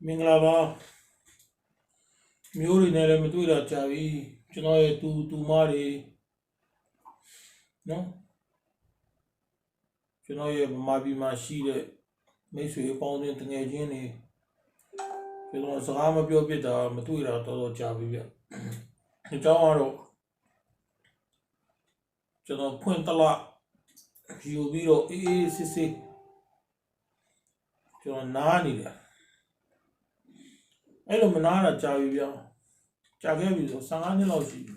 မင်္ဂလာပါမျိုးတွေနဲ့လည်းမတွေ့တာကြာပြီကျွန်တော်ရဲ့တူမတွေနော်ကျွန်တော်ရဲ့ဗမာပြည်မှာရှိတဲ့မိတ်ဆွေအပေါင်းအသင်းတငယ်ချင်းတွေကျွန်တော်စကားမပြောပြတာမတွေ့တာတော်တော်ကြာပြီဗျအကြောင်းကတော့ကျွန်တော်ဖွင့်တလားယူပြီးတော့အေးစစ်စစ်ကျွန်တော်နားနေတယ်အဲ့လိုမနာတာကြာပြီဗျာကြာခဲ့ပြီဆို15နှစ်လောက်ရှိပြီ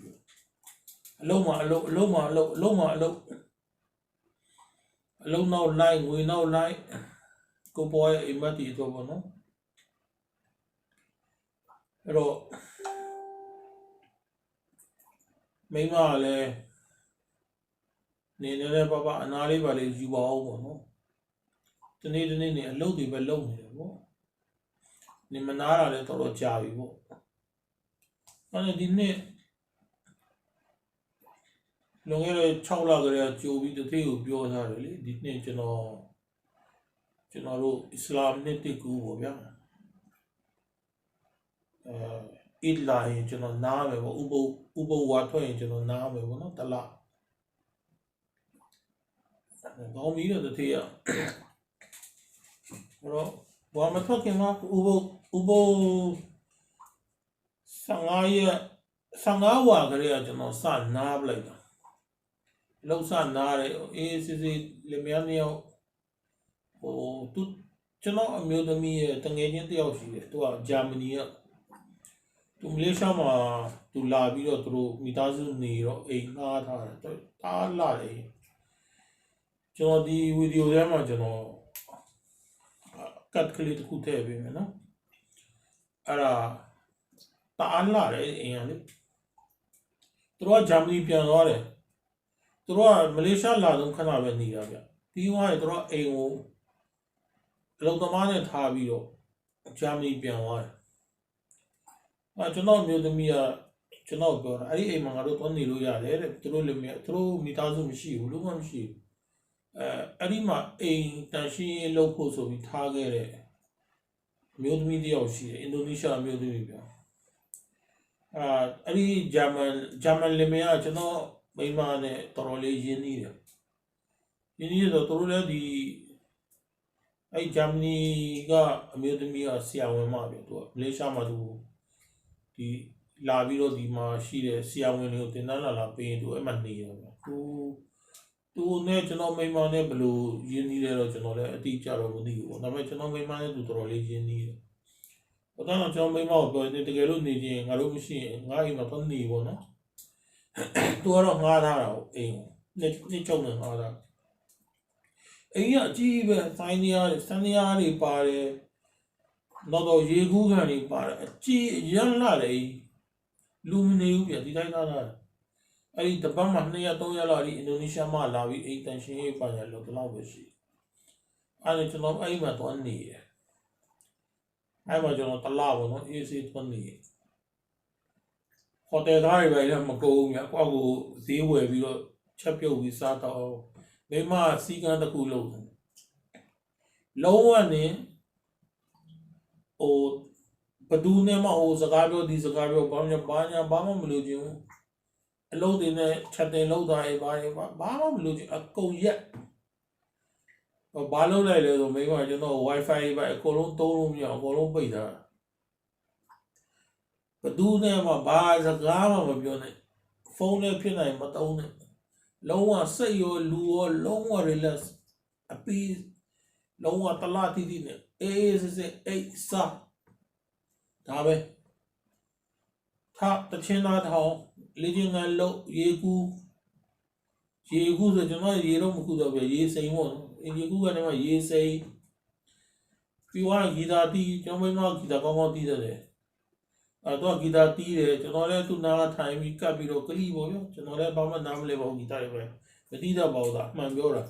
အလုံးမှာအလုံးနောက်လိုက်ငွေနောက်လိုက်ကိုပေါ်ရဲ့အိမ်မက်တီတော့ဘောနော်အဲ့တော့မိမကလည်းနေနေပပအနာလေးပါလေးယူပါအောင်ပေါ့နော်တနေ့နေအလုပ်တွေပဲလုပ်နေတယ်ပေါ့နေမနာတာလည်းတော်တော်ကြာပြီပေါ့အဲ့ဒီနေ့လွန်ခဲ့တဲ့6လကလေးကကြိုပြီးတတိကိုပြောထားတယ်လေဒီနေ့ကျွန်တော်တို့အစ္စလာမ်နှစ်တကူပေါ့ဗျာအစ်လာရင်ကျွန်တော်နားမယ်ပေါ့ဥပုပ်ဝါထွက်ရင်ကျွန်တော်နားမယ်ပေါ့နော်တလားကောင်းပြီတော့တတိယအဲ့တော့ဘာမထွက်ခင်မှာဥပုပ်15ဝါကလေးကကျွန်တော်စနားပလိုက်တာလောက်စနားတယ်အေးစစ်လေမြန်းမြောက်သူကျွန်တော်အမျိုးသမီးရဲ့တငယ်ချင်းတယောက်ရှိတယ်သူကဂျာမနီကသူမလေးရှားမှာသူလာပြီးတော့သူတို့မိသားစုနေတော့အိမ်ငှားထားတယ်တားလာတယ်ကျွန်တော်ဒီဗီဒီယိုထဲမှာကျွန်တော်ကတ်ကလေးတစ်ခုထည့်ပေးမယ်နော်အဲ့ဒါတားလာတယ်အိမ်ကလေသူတို့ကဂျာမနီပြန်သွားတယ်သူတို့ကမလေးရှားလာတော့ခဏပဲနေတာဗျပြီးသွားရင်သူတို့အိမ်ကိုအလုံသမားနဲ့ထားပြီးတော့ဂျာမနီပြန်သွားတယ်ကျွန်တော်မျိုးသမီးကကျွန်တော်ပြောတာအဲ့ဒီအိမ်မှာငါတို့သွားနေလို့ရတယ်တဲ့သူတို့လည်းသူတို့မိသားစုမရှိဘူးလုံးဝမရှိဘူးအဲ့ဒီမှာအိမ်တန်ရှင်းလုပ်ဖို့ဆိုပြီးထားခဲ့တဲ့မျိုးသမီးတယောက်ရှိတယ်အင်ဒိုနီးရှားမျိုးသမီးပြောအဲ့ဒီဂျာမန်လင်မယားကျွန်တော်မိမနဲ့တော်တော်လေးရင်းနှီးတယ်ဆိုသူတို့လည်းဒီအဲ့ဂျာမနီကအမျိုးသမီးကဆရာဝန်မပဲသူကမလေးရှားမှာသူဒီလာပြီးတော့ဒီမှာရှိတဲ့ဆရာဝန်တွေကိုတင်တန်းလာပေးရင်သူအဲ့မှာနေတယ်ဗျသူနဲ့ကျွန်တော်မိမနဲ့ဘယ်လိုရင်းနှီးလဲတော့ကျွန်တော်လည်းအတိအကျတော့မသိဘူးပေါ့ဒါပေမဲ့ကျွန်တော်မိမနဲ့သူတော်တော်လေးရင်းနှီးတယ်ဘာသာတော့ကျွန်တော်မိမကိုပြောနေတကယ်လို့နေချင်းငါတို့မရှိရင်ငါအိမ်မှာတော့နေပေါ့နော်သူကတော့ငှားထားတာကိုအိမ်ကိုနှစ်ချုပ်နေငှားထားအိမ်ကအကြီးပဲဆိုင်နေရတယ်စံနေရတွေပါတယ်တော့ရေကူးခံတွေပါတယ်အကြီးရမ်းလာတယ်လူမနေဘူးပြဒီတိုင်းထားတာအဲ့ဒီတပတ်မှ2ရက်3ရက်လောက်ဒီအင်ဒိုနီးရှားမှာလာပြီးအိမ်တန်ရှင်းရေးပိုင်းရလို့ဒီလောက်ပဲရှိအဲ့ဒါကျွန်တော်အဲ့မှာတော့နေတယ်အဲ့မှာကျွန်တော်တလားပေါ့နော်အေးစေးတော့နေဟိုတယ်သားတွေပဲလည်းမကုန်ဘူးများကိုယ့်ကိုဈေးဝယ်ပြီးတော့ချက်ပြုတ်ပြီးစားတော့မိမစီကန်းတစ်ခုလုံးလုံးဝနေဘဒူးနဲ့မစကားပြောဒီစကားပြောဘာမှမလို့ချင်းအလုံးတွေနဲ့ချက်တင်လုံးသားရေးဘာမှမလို့ချင်းအကုန်ရက်ဘာလုံးလိုက်လဲဆိုမိမကျွန်တော် Wi-Fi ပဲအကုန်လုံးသုံးလို့မရအကုန်လုံးပိတ်ထားဘဒူးနဲ့မှဘာစကားမှမပြောနဲ့ဖုန်းနဲ့ဖြစ်နိုင်မသုံးနဲ့လုံးဝစိတ်ရောလူရောလုံးဝ relax အပီးလုံးဝတလားတီနဲ့အေးစစ်အိတ်စားဒါပဲတချင်းသားထောင်လေ့ကျင့်ခန်းလုပ်ရေကူးဆိုကျွန်တော်ရေတော့မကူတော့ပဲရေစိမ်ပေါ့နော်ရေကူးကနေမှရေစိမ်ပြီးသွားဂီတာတီးကျွန်တော်မိမဂီတာကောင်းတီးတယ်တော့ဂီတာတီးတယ်ကျွန်တော်လည်းသူ့နားထိုင်ပြီးကပ်ပြီးတော့ကလီပေါ့ဗျာကျွန်တော်လည်းဘာမှနားမလဲပါဘူးဂီတာတွေပဲမတီးတော့ပါဘူးသားမှန်ပြောတာ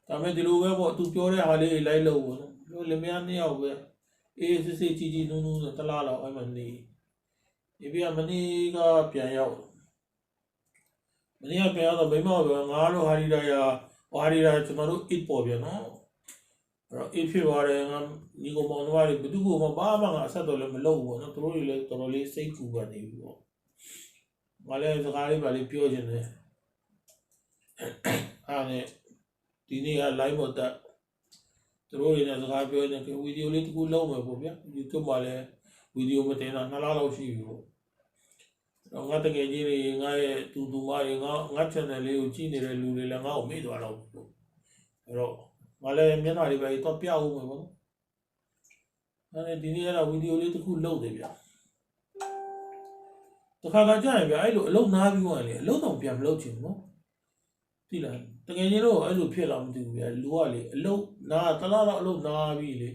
ဒါပေမဲ့ဒီလိုပဲပေါ့သူပြောတဲ့ဟာလေးလိုက်လို့ပေါ့နော်လင်မယား2ယောက်ပဲအေးစစ်စစ်ကြီးနူးတလားတော့အဲ့မှာနေဒီပြမနေ့ကပြန်ရောက်တော့မိမပြောငါတို့ဟာရီဒါကျွန်တော်တို့ it ပေါ်ပြန်နော် အေးဖြစ်သွားတယ်ငါညီကောင်မောင်တို့ကဘယ်သူကိုမှဘာမှငါအဆက်တော်လည်းမလုပ်ဘူးပေါ့နော်သူတို့တွေလည်းတော်တော်လေးစိတ်ပူပန်နေပြီပေါ့ငါလည်းစကားလေးပါလေးပြောချင်တယ်အားနဲ့ဒီနေ့က live ပေါ်တက်သူတို့တွေနဲ့စကားပြောနေတယ်ဗီဒီယိုလေးတစ်ခုလုပ်မယ်ပေါ့ဗျာ YouTube မှာလည်းဗီဒီယိုမတင်တာ2လလောက်ရှိပြီပေါ့တော့ငါတကယ်ကြီးတွေငါရဲ့တူမတွေငါ channel လေးကိုကြည့်နေတဲ့လူတွေလည်းငါ့ကိုမေ့သွားတော့ဘူးအဲ့တော့ငါလည်းမျက်နှာလေးပဲတော့ပြအောင်မယ်ပေါ့အဲ့ဒါဒီနေ့အဲ့ဒါဗီဒီယိုလေးတစ်ခုလုပ်တယ်ဗျာတခါကြာရင်ဗျာအဲ့လိုအလုပ်နားပြီးဝင်လေအလုပ်တော့ပြန်မလုပ်ချင်ဘူးနော်သိလားတကယ်ကြီးတော့အဲ့လိုဖြစ်လာမသိဘူးဗျာလူကလေအလုပ်နားတလားတော့အလုပ်နားပြီးလေ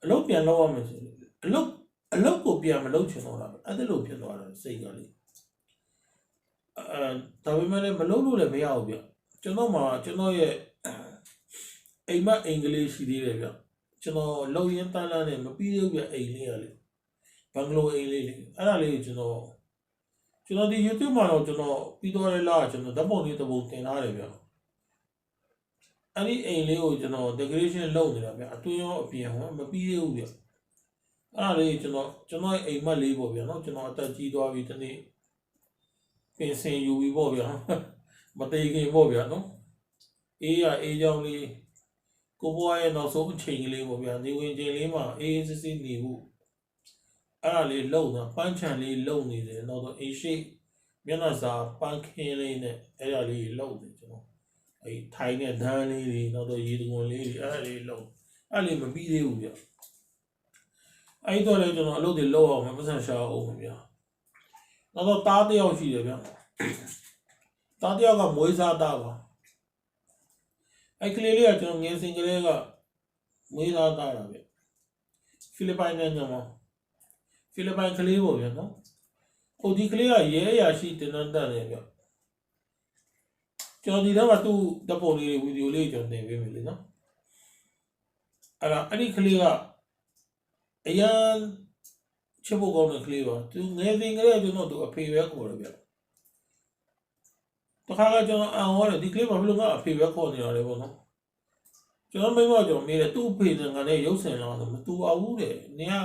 အလုပ်ပြန်လုပ်ရမယ်ဆိုလို့အလုပ်ကိုပြန်မလုပ်ချင်တော့တာအဲ့ဒါလိုဖြစ်သွားတာစိတ်ကလေဒါပေမဲ့လည်းမလုပ်လို့လည်းမရဘူးဗျကျွန်တော်ရဲ့အိမ်မအင်္ဂလိပ်ရှိသေးတယ်ဗျကျွန်တော်လုံရင်းတန်းလန်းနဲ့မပြီးသေးဘူးဗျအိမ်လေးရလေဘင်္ဂလိုအိမ်လေးလေအဲ့ဒါလေးကိုကျွန်တော်ဒီ YouTube မှာတော့ကျွန်တော်ပြီးသွားတဲ့လားကျွန်တော်ဓာတ်ပုံလေးတစ်ပုံတင်ထားတယ်ဗျအဲ့ဒီအိမ်လေးကိုကျွန်တော် decoration လုပ်နေတာဗျအတွင်းရောအပြင်ရောမပြီးသေးဘူးဗျအဲ့ဒါလေးကျွန်တော်အိမ်မက်လေးပေါ့ဗျာနော်ကျွန်တော်အသက်ကြီးသွားပြီဒီနေ့ပင်စင်ယူပြီးပေါ့ဗျာမတေးခင်ပေါ့ဗျာနော်အေးကြောင်လေးကိုဘွားရဲ့နောက်ဆုံးအချိန်ကလေးပေါ့ဗျာနေဝင်ချိန်လေးမှာအေးစစ်စစ်နေဖို့အဲ့ဒါလေးလုံတာပန်းချံလေးလုံနေတယ်နောက်တော့အိမ်ရှိမျက်နှာစာပန်းခင်းလေးနဲ့အဲ့ဒါလေးလုံနေကျွန်တော်အဲ့ထိုင်တဲ့ဒန်းလေးတွေနောက်တော့ရေတကွန်လေးတွေအဲ့ဒါလေးလုံအဲ့လေးမပြီးသေးဘူးဗျအဲ့တော့လည်းကျွန်တော်အလုပ်တွေလုပ်အောင်မပတ်စံရှာအောင်ဗျာနောက်တော့တားတယောက်ရှိတယ်ဗျာတားတယောက်ကမွေးစားတာပါအဲ့ကလေးလေးကကျွန်တော်ငယ်စဉ်ကလေးကမွေးစားတာဗျဖိလစ်ပိုင်နိုင်ငံမှာဖိလစ်ပိုင်ကလေးပေါ့ဗျာနော်ဟိုဒီကလေးကရဲရရှိတင်တတ်တယ်ဗျကျွန်တော်ဒီတော့ကသူ့ဓာတ်ပုံလေးဗီဒီယိုလေးကျွန်တော်တင်ပေးမယ်လေနော်အဲ့ဒီကလေးကအရန်ချစ်ဖို့ကောင်းတဲ့ကလေးပါသူငယ်စဉ်ကလေးကကျွန်တော်သူအဖေပဲခေါ်တယ်ဗျတခါကကျွန်တော်အံ့ဩတယ်ဒီကလေးဘာဖြစ်လို့ကအဖေပဲခေါ်နေရလဲပေါ့နော်ကျွန်တော်မိမကျွန်တော်မေးတယ်သူ့အဖေကလည်းရုပ်ဆင်လာတော့မတူအောင်ဘူးတဲ့နင်က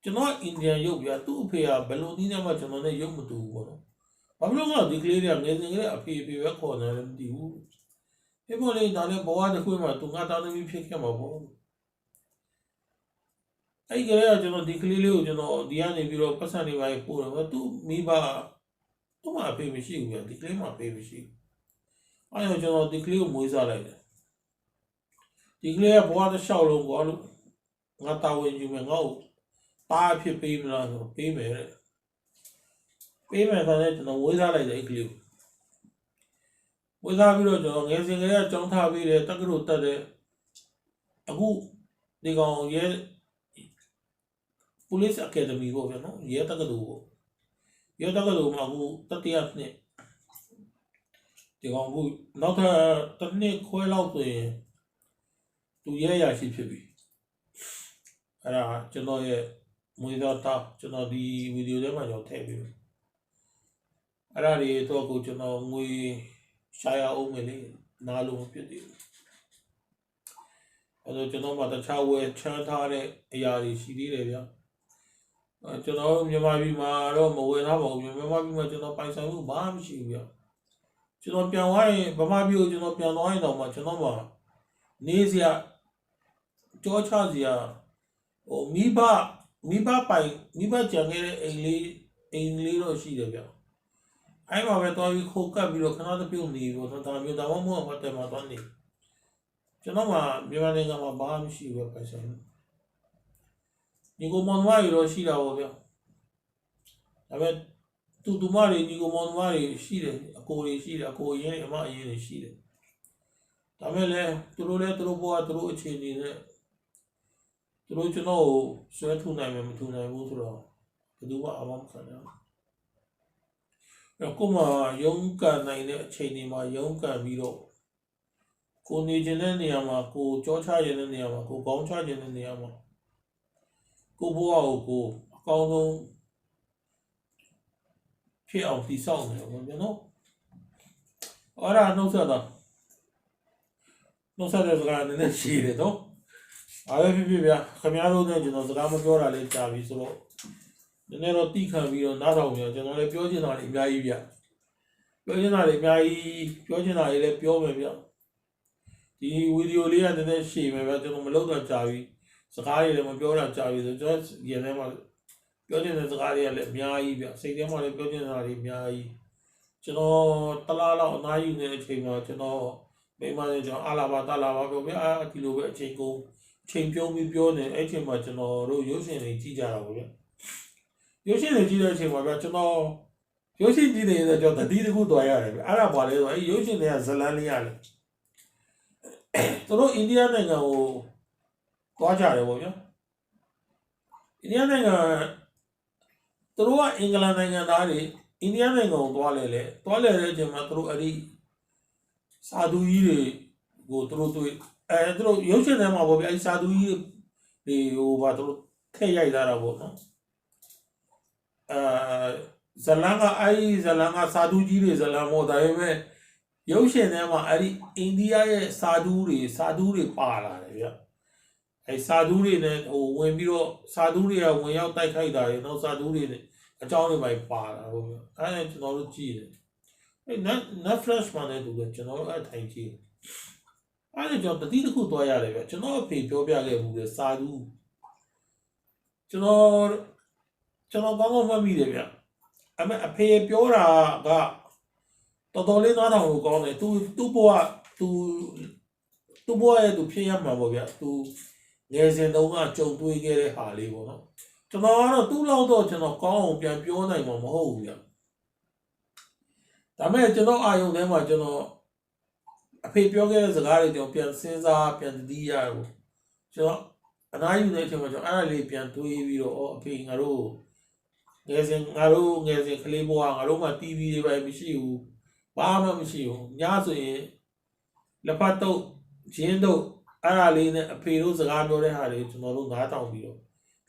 ကျွန်တော်အိန္ဒိယရုပ်ပြသူ့အဖေကဘယ်လိုနည်းနဲ့မှကျွန်တော်နဲ့ရုပ်မတူဘူးပေါ့နော်ဘာဖြစ်လို့ကဒီကလေးတွေကငယ်စဉ်ကလေးအဖေပဲခေါ်နေတယ်မသိဘူးဒီပေါ်လေးဒါလည်းဘဝတစ်ခုမှသူငါတောင်းနေပြီးဖြစ်ခဲ့မှာပေါ့အဲ့ကလေးကကျွန်တော်ဒီကလေးလေးကိုကျွန်တော်ဒီကနေပြီးတော့ပတ်စံနေပါပို့တယ်သူမိဘသူ့မှာအဖေမရှိဘူးဗျဒီကလေးမှာအဖေမရှိဘူးအဲ့တော့ကျွန်တော်ဒီကလေးကိုမွေးစားလိုက်တယ်ဒီကလေးကဘဝတစ်လျှောက်လုံးကွာလို့ငါတာဝန်ယူမယ်ငါ့ကိုတားဖြစ်ပေးမလားဆိုပေးမယ်တဲ့ပေးမယ်ဆိုတော့ကျွန်တော်ဝေးစားလိုက်တယ်အဲ့ကလေးကိုဝေးစားပြီးတော့ကျွန်တော်ငယ်စဉ်ကလေးကကြောင်းထားပြီးတယ်တက္ကသိုလ်တက်တယ်အခုဒီကောင်ရဲ police academy ပေါ့ဗျာနော်ရဲတက္ကသိုလ်ပေါ့ရဲတက္ကသိုလ်မှာအခုတတိယနှစ်ဒီကောင်ကနောက်တစ်နှစ်ခွဲလောက်ဆိုရင်သူရဲရရှိဖြစ်ပြီအဲ့ဒါကျွန်တော်ရဲ့မွေးသားတာကျွန်တော်ဒီဗီဒီယိုထဲမှာကျွန်တော်ထည့်ပေးမယ်အဲ့ဒါတွေတော့ကိုကျွန်တော်ငွေရှာရအောင်မယ်လေနားလို့မဖြစ်သေးဘူးအဲ့တော့ကျွန်တော်မှတခြားဝယ်ချမ်းထားတဲ့အရာတွေရှိသေးတယ်ဗျာကျွန်တော်မြန်မာပြည်မှာတော့မဝယ်ထားပါဘူးမြန်မာပြည်မှာကျွန်တော်ပိုင်ဆိုင်မှုဘာမှမရှိဘူးဗျကျွန်တော်ပြန်သွားရင်ဗမာပြည်ကိုကျွန်တော်ပြန်သွားရင်တော့မှကျွန်တော်မှနေစရာကြောချစရာဟိုမိဘပိုင်မိဘကြံခဲ့တဲ့အိမ်လေးတော့ရှိတယ်ဗျအဲ့မှာပဲတော့ပြီးခိုးကပ်ပြီးတော့ခဏတပြုတ်နေတော့ဒါမျိုးဒါမှမဟုတ်ဟိုတယ်မှာတော့နေကျွန်တော်မှမြန်မာနိုင်ငံမှာဘာမှမရှိဘူးပိုင်ဆိုင်ညီကိုမောင်နှမတွေတော့ရှိတာပေါ့ဗျာဒါပေမဲ့တူမတွေညီကိုမောင်နှမတွေရှိတယ်အကိုတွေရှိတယ်အကိုရင်းအမအရင်တွေရှိတယ်ဒါပေမဲ့လည်းသူတို့ဘဝသူတို့အခြေအနေနဲ့သူတို့ကျွန်တော်ကိုဆွဲထုတ်နိုင်မယ်မထုတ်နိုင်ဘူးဆိုတော့ဘယ်သူမှအမမခံရဘူးအဲ့ကိုမှရုန်းကန်နိုင်တဲ့အချိန်တွေမှာရုန်းကန်ပြီးတော့ကိုနေခြင်းတဲ့နေရာမှာကိုကြောချခြင်းတဲ့နေရာမှာကိုကောင်းချခြင်းတဲ့နေရာမှာကိုဘဝကိုအကောင်းဆုံးဖြစ်အောင်တည်ဆောက်နေတယ်ဗျာနော်အဲ့ဒါနှုတ်ဆက်တဲ့စကားနည်းနည်းရှိတယ်နော် အားရဖြစ်ဗျာခင်ဗျားတို့နဲ့ကျွန်တော်စကားမပြောတာလေးကြာပြီဆိုတော့နည်းနည်းတော့တိခံပြီးတော့နားထောင်ပြီးတော့ကျွန်တော်လည်းပြောချင်တာတွေအများကြီးဗျပြောချင်တာတွေအများကြီးပြောချင်တာတွေလည်းပြောမယ်ဗျဒီဗီဒီယိုလေးကနည်းနည်းရှည်မယ်ဗျကျွန်တော်မလုပ်တော့ကြာပြီစကားတွေလည်းမပြောတာကြာပြီဆိုကျွန်တော်ရင်ထဲမှာပြောချင်တဲ့စကားတွေကလည်းအများကြီးဗျစိတ်ထဲမှာလည်းပြောချင်တာတွေအများကြီးကျွန်တော်တလားလောက်အနားယူနေတဲ့အချိန်မှာကျွန်တော်မိမနဲ့ကျွန်တော်အားလာပါတလာပါပြောဗျဒီလိုပဲအချိန်ကုန်ချိန်ပြုံးပြီးပြောနေအဲ့ချိန်မှာကျွန်တော်တို့ရုပ်ရှင်တွေကြည့်ကြတာပေါ့ဗျရုပ်ရှင်တွေကြည့်တဲ့အချိန်မှာဗျကျွန်တော်ရုပ်ရှင်ကြည့်နေတယ်ကျွန်တော်တတိတခုတွားရတယ်ဗျအဲ့ဒါပါလေဆိုအဲ့ရုပ်ရှင်တွေကဇလန်းလေးရတယ်သူတို့အိန္ဒိယနိုင်ငံကိုတွားကြတယ်ပေါ့ဗျအိန္ဒိယနိုင်ငံသူတို့ကအင်္ဂလန်နိုင်ငံသားတွေအိန္ဒိယနိုင်ငံကိုတွားလဲတဲ့အချိန်မှာသူတို့အဲ့ဒီစာသူကြီးတွေကိုသူတို့တွေ့သူတို့ရုပ်ရှင်ထဲမှာပေါ့ဗျအဲ့စာသူကြီးတွေဟိုဘာသူတို့ထည့်ရိုက်လာတာပေါ့နော်ဇလန်ကစာသူကြီးတွေဇလန်မို့ဒါပေမဲ့ရုပ်ရှင်ထဲမှာအဲ့ဒီအိန္ဒိယရဲ့စာသူတွေပါလာတယ်ဗျအဲ့စာသူတွေနဲ့ဟိုဝင်ပြီးတော့စာသူတွေကဝင်ရောက်တိုက်ခိုက်တာတွေနောက်စာသူတွေနဲ့အကြောင်းတွေပါလာဟုတ်ဗျအဲ့ဒါကျွန်တော်တို့ကြည့်တယ်အဲ့ Netflix မှာလည်းတူတယ်ကျွန်တော်တို့အဲ့ထိုင်ကြည့်အဲ့ဒါကျွန်တော်တတိတစ်ခုတွားရတယ်ဗျကျွန်တော်အဖေပြောပြခဲ့ဘူးလေစာသူကျွန်တော်ကောင်းကောင်းမှတ်မိတယ်ဗျအဖေပြောတာကတော်တော်လေးနားထောင်လို့ကောင်းတယ်သူ့ဘဝရဲ့သူဖြစ်ရမှာပေါ့ဗျသူငယ်စဉ်တုန်းကကြုံတွေ့ခဲ့တဲ့ဟာလေးပေါ့နော်ကျွန်တော်ကတော့သူ့လောက်တော့ကျွန်တော်ကောင်းအောင်ပြန်ပြောနိုင်မှာမဟုတ်ဘူးဗျဒါမဲ့ကျွန်တော်အာယုံထဲမှာကျွန်တော်အဖေပြောခဲ့တဲ့စကားတွေကျွန်တော်ပြန်စဉ်းစားပြန်သတိရဘူးကျွန်တော်အနားယူနေတဲ့အချိန်မှာကျွန်တော်အဲ့ဒါလေးပြန်တွေးပြီးတော့အဖေငါတို့ငယ်စဉ်ကလေးဘဝငါတို့မှ TV တွေပဲမရှိဘူးဘာမှမရှိဘူးညဆိုရင်လက်ဖက်တုပ်ဂျင်းတုပ်အဲ့ဒါလေးနဲ့အဖေတို့စကားပြောတဲ့ဟာတွေကျွန်တော်တို့နားထောင်ပြီးတော့